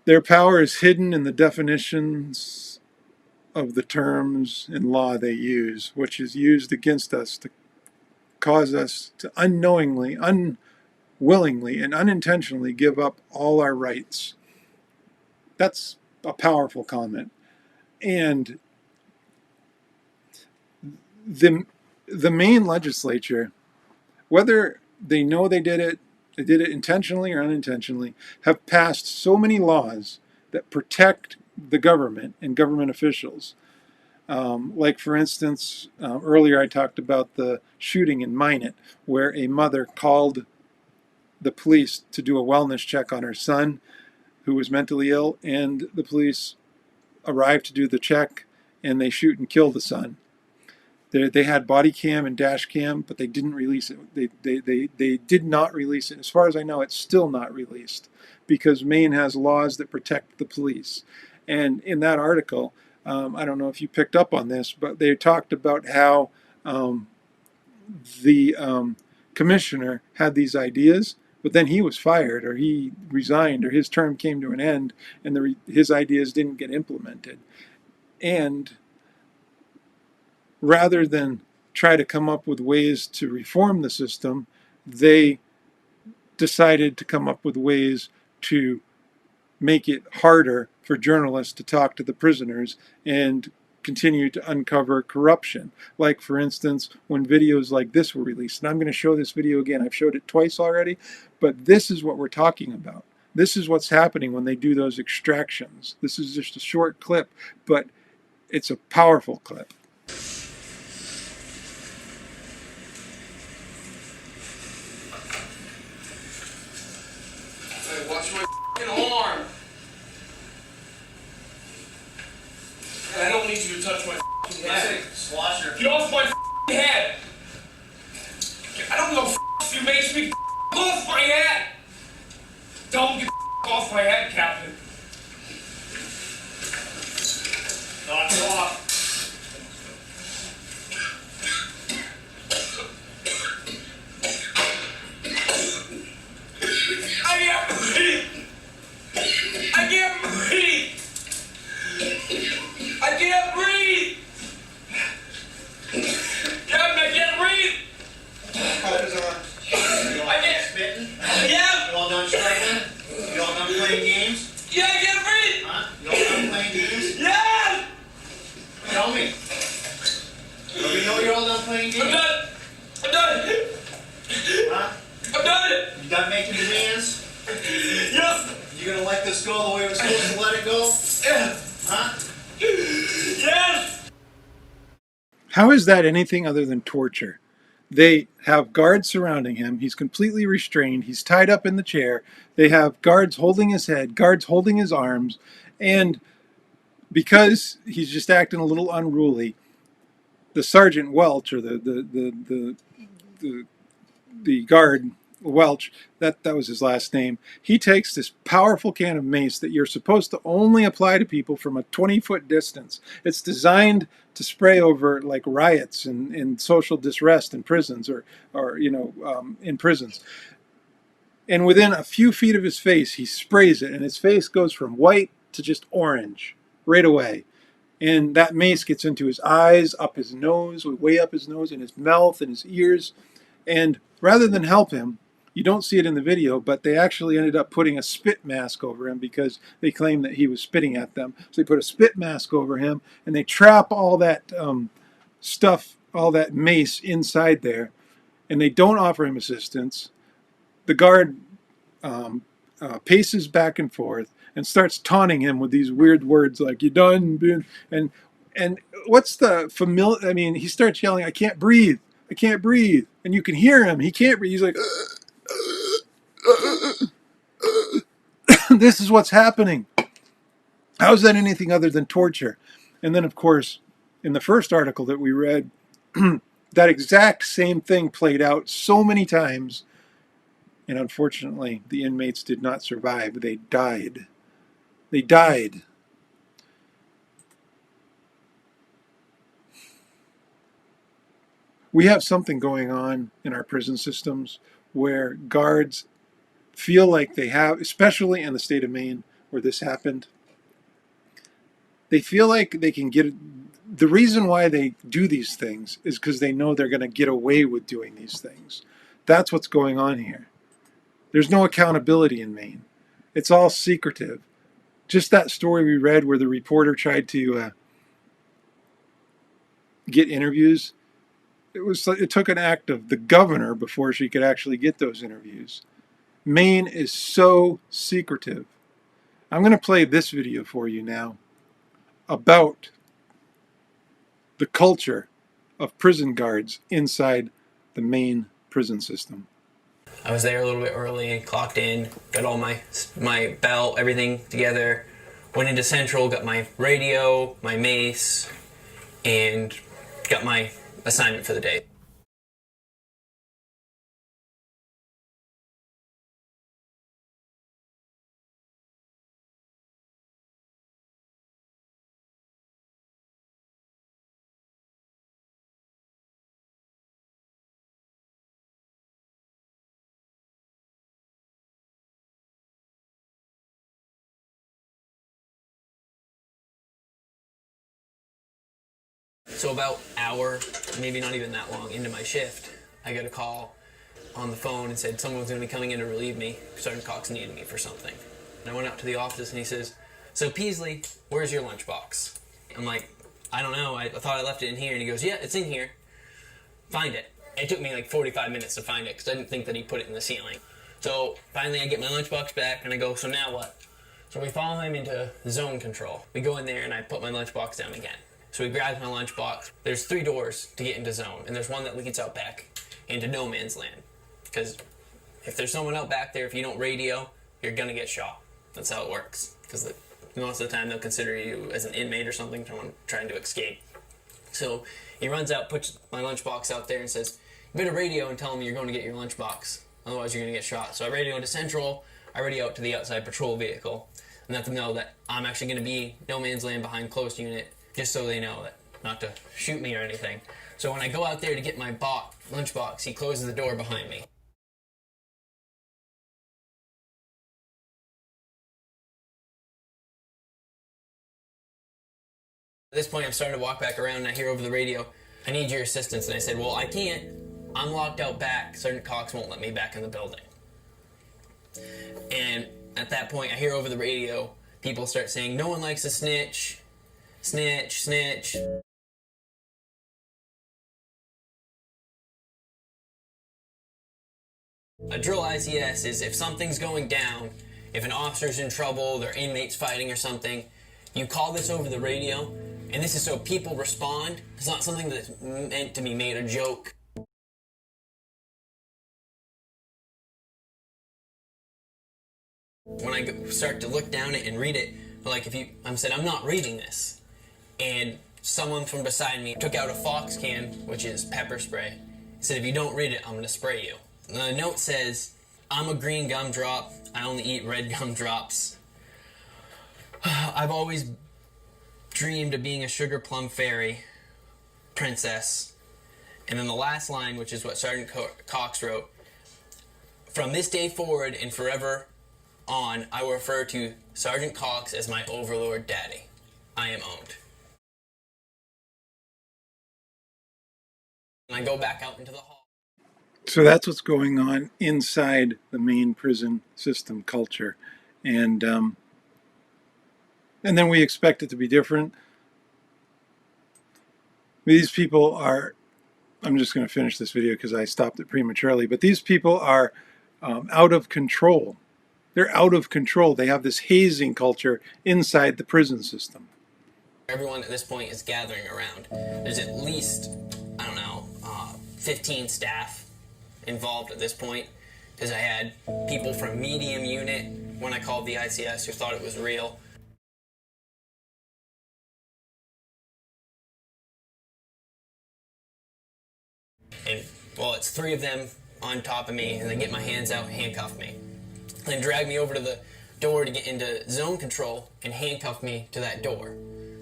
Their power is hidden in the definitions of the terms in law they use, which is used against us to cause us to unknowingly, willingly and unintentionally give up all our rights. That's a powerful comment. And the Maine legislature, whether they know they did it intentionally or unintentionally, have passed so many laws that protect the government and government officials. Like, for instance, earlier I talked about the shooting in Minot, where a mother called the police to do a wellness check on her son who was mentally ill, and the police arrived to do the check, and they shoot and kill the son. They had body cam and dash cam, but they didn't release it. They did not release it. As far as I know, it's still not released because Maine has laws that protect the police. And in that article, I don't know if you picked up on this, but they talked about how the commissioner had these ideas, but then he was fired, or he resigned, or his term came to an end, and his ideas didn't get implemented. And rather than try to come up with ways to reform the system, they decided to come up with ways to make it harder for journalists to talk to the prisoners and continue to uncover corruption. Like, for instance, when videos like this were released, and I'm going to show this video again. I've showed it twice already, but this is what we're talking about. This is what's happening when they do those extractions. This is just a short clip, but it's a powerful clip. Hey, watch my f***ing arm. I don't need you to touch my f***ing head. Slosher. Get off my f***ing head. I don't know if you makes me off my head. Don't get off my head, Captain. Knock it off. I can't breathe. I can't breathe. I can't breathe. Captain, I can't breathe. Cut his arm. I can't. Spitting? Yeah. You all done striking? You all done playing games? Yeah, I can't breathe. Huh? You all done playing games? Yeah. Tell me. Do we know you're all done playing games? I'm done. I'm done. Huh? I'm done. You done making demands? Yes. You gonna let this go the way we're supposed to let it go? Yeah. Huh? Yes. How is that anything other than torture? They have guards surrounding him. He's completely restrained. He's tied up in the chair. They have guards holding his head, guards holding his arms. And because he's just acting a little unruly, the Sergeant Welch, or the guard Welch, that was his last name, he takes this powerful can of mace that you're supposed to only apply to people from a 20-foot distance. It's designed to spray over like riots and social disrest in prisons, or in prisons. And within a few feet of his face, he sprays it, and his face goes from white to just orange right away. And that mace gets into his eyes, up his nose, way up his nose, and his mouth and his ears. And rather than help him, you don't see it in the video, but they actually ended up putting a spit mask over him because they claimed that he was spitting at them. So they put a spit mask over him, and they trap all that stuff, all that mace inside there, and they don't offer him assistance. The guard paces back and forth and starts taunting him with these weird words like, "You done?" And what's the familiar? I mean, he starts yelling, "I can't breathe! I can't breathe!" And you can hear him. He can't breathe. He's like, this is what's happening. How is that anything other than torture? And then, of course, in the first article that we read, that exact same thing played out so many times. And unfortunately, the inmates did not survive. They died. They died. We have something going on in our prison systems where guards feel like they have, especially in the state of Maine where this happened, they feel like they can get, the reason why they do these things is because they know they're going to get away with doing these things. That's what's going on here. There's no accountability in Maine. It's all secretive. Just that story we read where the reporter tried to get interviews, it took an act of the governor before she could actually get those interviews. Maine is so secretive. I'm going to play this video for you now about the culture of prison guards inside the Maine prison system. I was there a little bit early, clocked in, got all my belt, everything together, went into Central, got my radio, my mace, and got my assignment for the day. So about hour, maybe not even that long, into my shift, I got a call on the phone and said someone was going to be coming in to relieve me. Sergeant Cox needed me for something. And I went out to the office and he says, "So Peasley, where's your lunchbox?" I'm like, "I don't know, I thought I left it in here." And he goes, "Yeah, it's in here. Find it." It took me like 45 minutes to find it because I didn't think that he put it in the ceiling. So finally I get my lunchbox back and I go, "So now what?" So we follow him into zone control. We go in there and I put my lunchbox down again. So he grabs my lunchbox. There's 3 doors to get into zone, and there's one that leads out back into no man's land. Because if there's someone out back there, if you don't radio, you're gonna get shot. That's how it works. Because most of the time they'll consider you as an inmate or something, someone trying to escape. So he runs out, puts my lunchbox out there and says, "You better radio and tell them you're going to get your lunchbox. Otherwise you're gonna get shot." So I radio into Central, I radio out to the outside patrol vehicle, and let them know that I'm actually gonna be no man's land behind close unit, just so they know that not to shoot me or anything. So when I go out there to get my lunchbox, he closes the door behind me. At this point, I'm starting to walk back around and I hear over the radio, "I need your assistance." And I said, "Well, I can't. I'm locked out back. Sergeant Cox won't let me back in the building." And at that point, I hear over the radio, people start saying, "No one likes a snitch. Snitch, snitch." A drill ICS is if something's going down, if an officer's in trouble, their inmates fighting or something, you call this over the radio, and this is so people respond. It's not something that's meant to be made a joke. When I start to look down it and read it, like I said, "I'm not reading this." And someone from beside me took out a Fox can, which is pepper spray. He said, "If you don't read it, I'm going to spray you." And the note says, "I'm a green gumdrop. I only eat red gumdrops. I've always dreamed of being a sugar plum fairy princess." And then the last line, which is what Sergeant Cox wrote, "From this day forward and forever on, I will refer to Sergeant Cox as my overlord daddy. I am owned." And I go back out into the hall. So that's what's going on inside the Maine prison system culture. And then we expect it to be different. These people are, I'm just going to finish this video because I stopped it prematurely, but these people are out of control. They're out of control. They have this hazing culture inside the prison system. Everyone at this point is gathering around. There's at least, 15 staff involved at this point, because I had people from medium unit when I called the ICS who thought it was real. And, well, it's 3 of them on top of me, and they get my hands out and handcuff me. Then drag me over to the door to get into zone control and handcuff me to that door.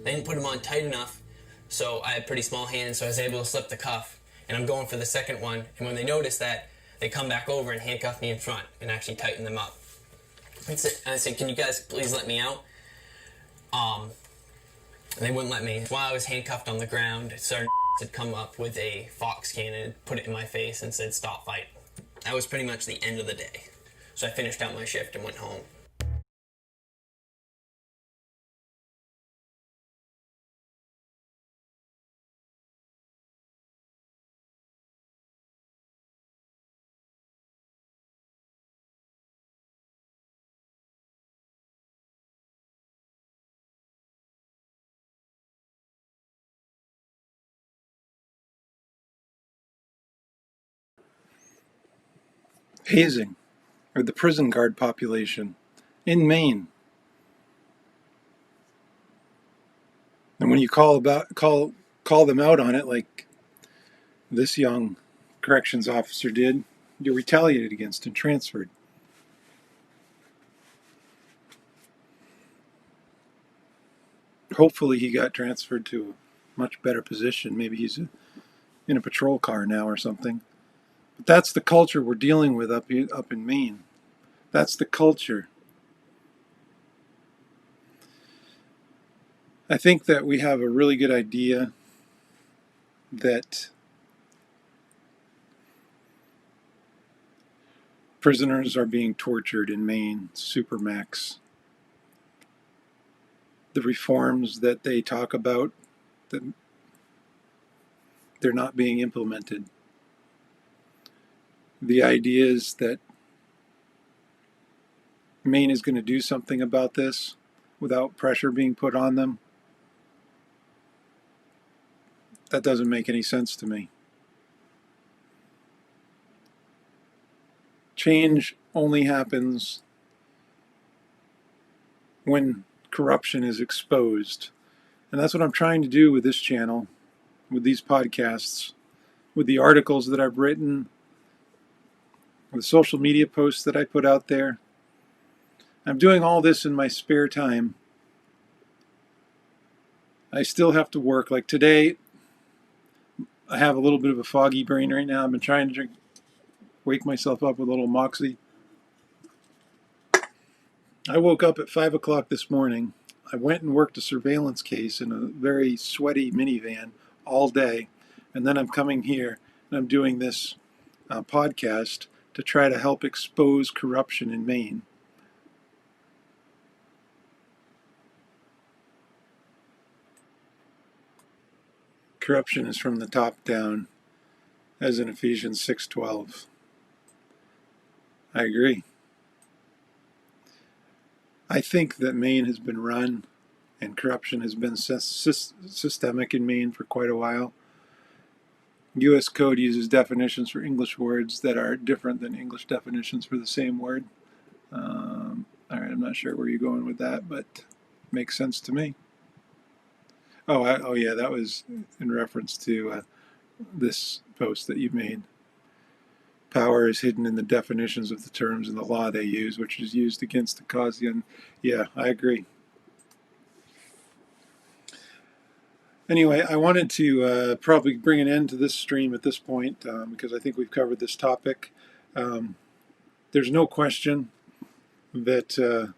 They didn't put them on tight enough, so I had pretty small hands, so I was able to slip the cuff. And I'm going for the second one, and when they notice that, they come back over and handcuff me in front and actually tighten them up. And I said, "Can you guys please let me out?" And they wouldn't let me. While I was handcuffed on the ground, Sergeant had come up with a Fox cannon, put it in my face, and said, "Stop fighting." That was pretty much the end of the day. So I finished out my shift and went home. hazing, or the prison guard population in Maine. And when you call them out on it, like this young corrections officer did, you're retaliated against and transferred. Hopefully he got transferred to a much better position. Maybe he's in a patrol car now or something. But that's the culture we're dealing with up in Maine. That's the culture. I think that we have a really good idea that prisoners are being tortured in Maine, supermax. The reforms that they talk about, that they're not being implemented. The idea is that Maine is going to do something about this without pressure being put on them. That doesn't make any sense to me. Change only happens when corruption is exposed. And that's what I'm trying to do with this channel, with these podcasts, with the articles that I've written, with the social media posts that I put out there. I'm doing all this in my spare time. I still have to work. Like today, I have a little bit of a foggy brain right now. I've been trying to wake myself up with a little moxie. I woke up at 5 o'clock this morning. I went and worked a surveillance case in a very sweaty minivan all day. And then I'm coming here and I'm doing this podcast to try to help expose corruption in Maine. Corruption is from the top down, as in Ephesians 6:12. I agree. I think that Maine has been run and corruption has been systemic in Maine for quite a while. U.S. Code uses definitions for English words that are different than English definitions for the same word. All right, I'm not sure where you're going with that, but it makes sense to me. Oh yeah, that was in reference to this post that you made. Power is hidden in the definitions of the terms in the law they use, which is used against the cause. Yeah, I agree. Anyway, I wanted to probably bring an end to this stream at this point because I think we've covered this topic. There's no question that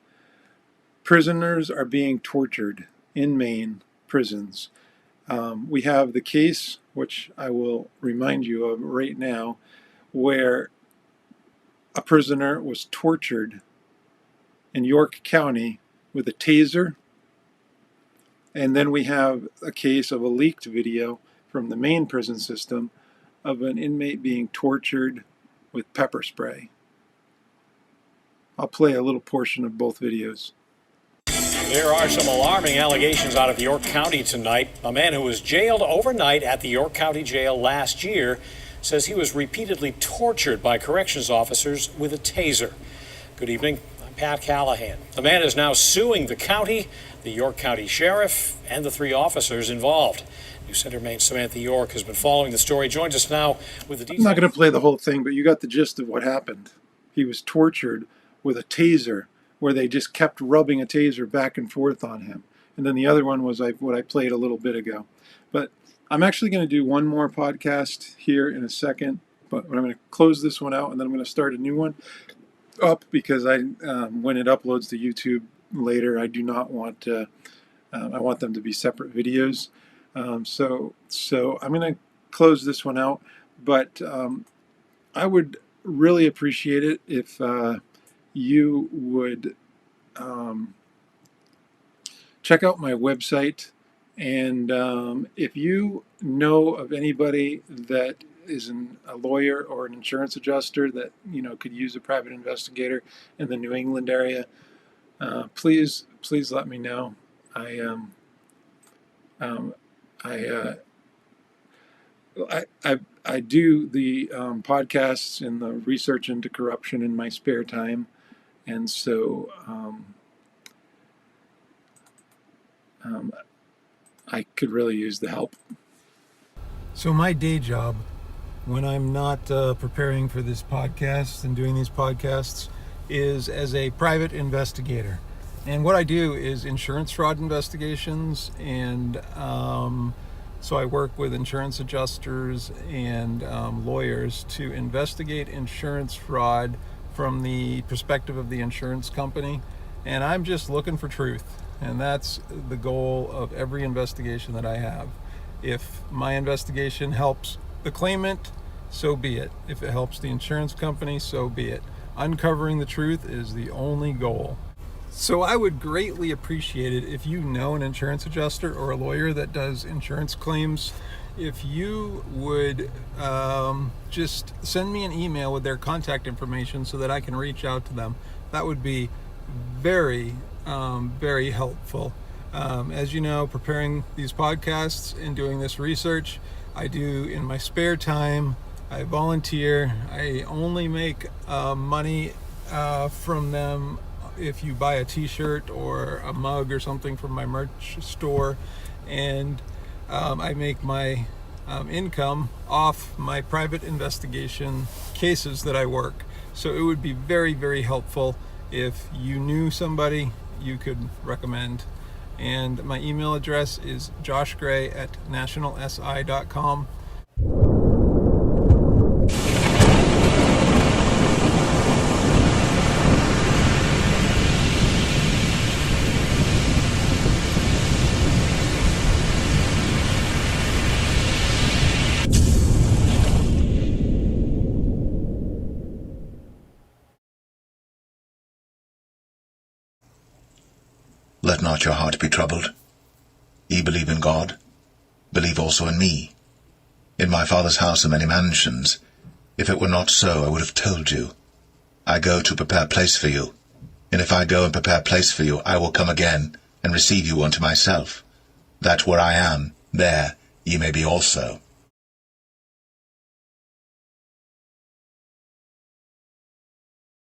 prisoners are being tortured in Maine prisons. We have the case, which I will remind you of right now, where a prisoner was tortured in York County with a taser. And then we have a case of a leaked video from the Maine Prison System of an inmate being tortured with pepper spray. I'll play a little portion of both videos. There are some alarming allegations out of York County tonight. A man who was jailed overnight at the York County Jail last year says he was repeatedly tortured by corrections officers with a taser. Good evening. I'm Pat Callahan. The man is now suing the county, the York County Sheriff, and the 3 officers involved. News Center Maine's Samantha York has been following the story. Joins us now with the details. I'm not going to play the whole thing, but you got the gist of what happened. He was tortured with a taser, where they just kept rubbing a taser back and forth on him. And then the other one was what I played a little bit ago. But I'm actually going to do one more podcast here in a second, but I'm going to close this one out and then I'm going to start a new one up because when it uploads to YouTube later, I do not want to, I want them to be separate videos. So I'm going to close this one out, but I would really appreciate it if you would check out my website, and if you know of anybody that is a lawyer or an insurance adjuster that could use a private investigator in the New England area, please let me know. I do the podcasts and the research into corruption in my spare time, and so I could really use the help. So my day job, when I'm not preparing for this podcast and doing these podcasts, is as a private investigator. And what I do is insurance fraud investigations, and so I work with insurance adjusters and lawyers to investigate insurance fraud from the perspective of the insurance company. And I'm just looking for truth. And that's the goal of every investigation that I have. If my investigation helps the claimant, so be it. If it helps the insurance company, so be it. Uncovering the truth is the only goal. So I would greatly appreciate it if you know an insurance adjuster or a lawyer that does insurance claims, if you would just send me an email with their contact information so that I can reach out to them. That would be very helpful. As you know, preparing these podcasts and doing this research, I do in my spare time. I volunteer. I only make money from them if you buy a t-shirt or a mug or something from my merch store, and I make my income off my private investigation cases that I work. So it would be very helpful if you knew somebody you could recommend. And my email address is joshgray@nationalsi.com. Let not your heart be troubled. Ye believe in God, believe also in me. In my Father's house are many mansions. If it were not so, I would have told you. I go to prepare place for you. And if I go and prepare place for you, I will come again, and receive you unto myself, that where I am, there ye may be also.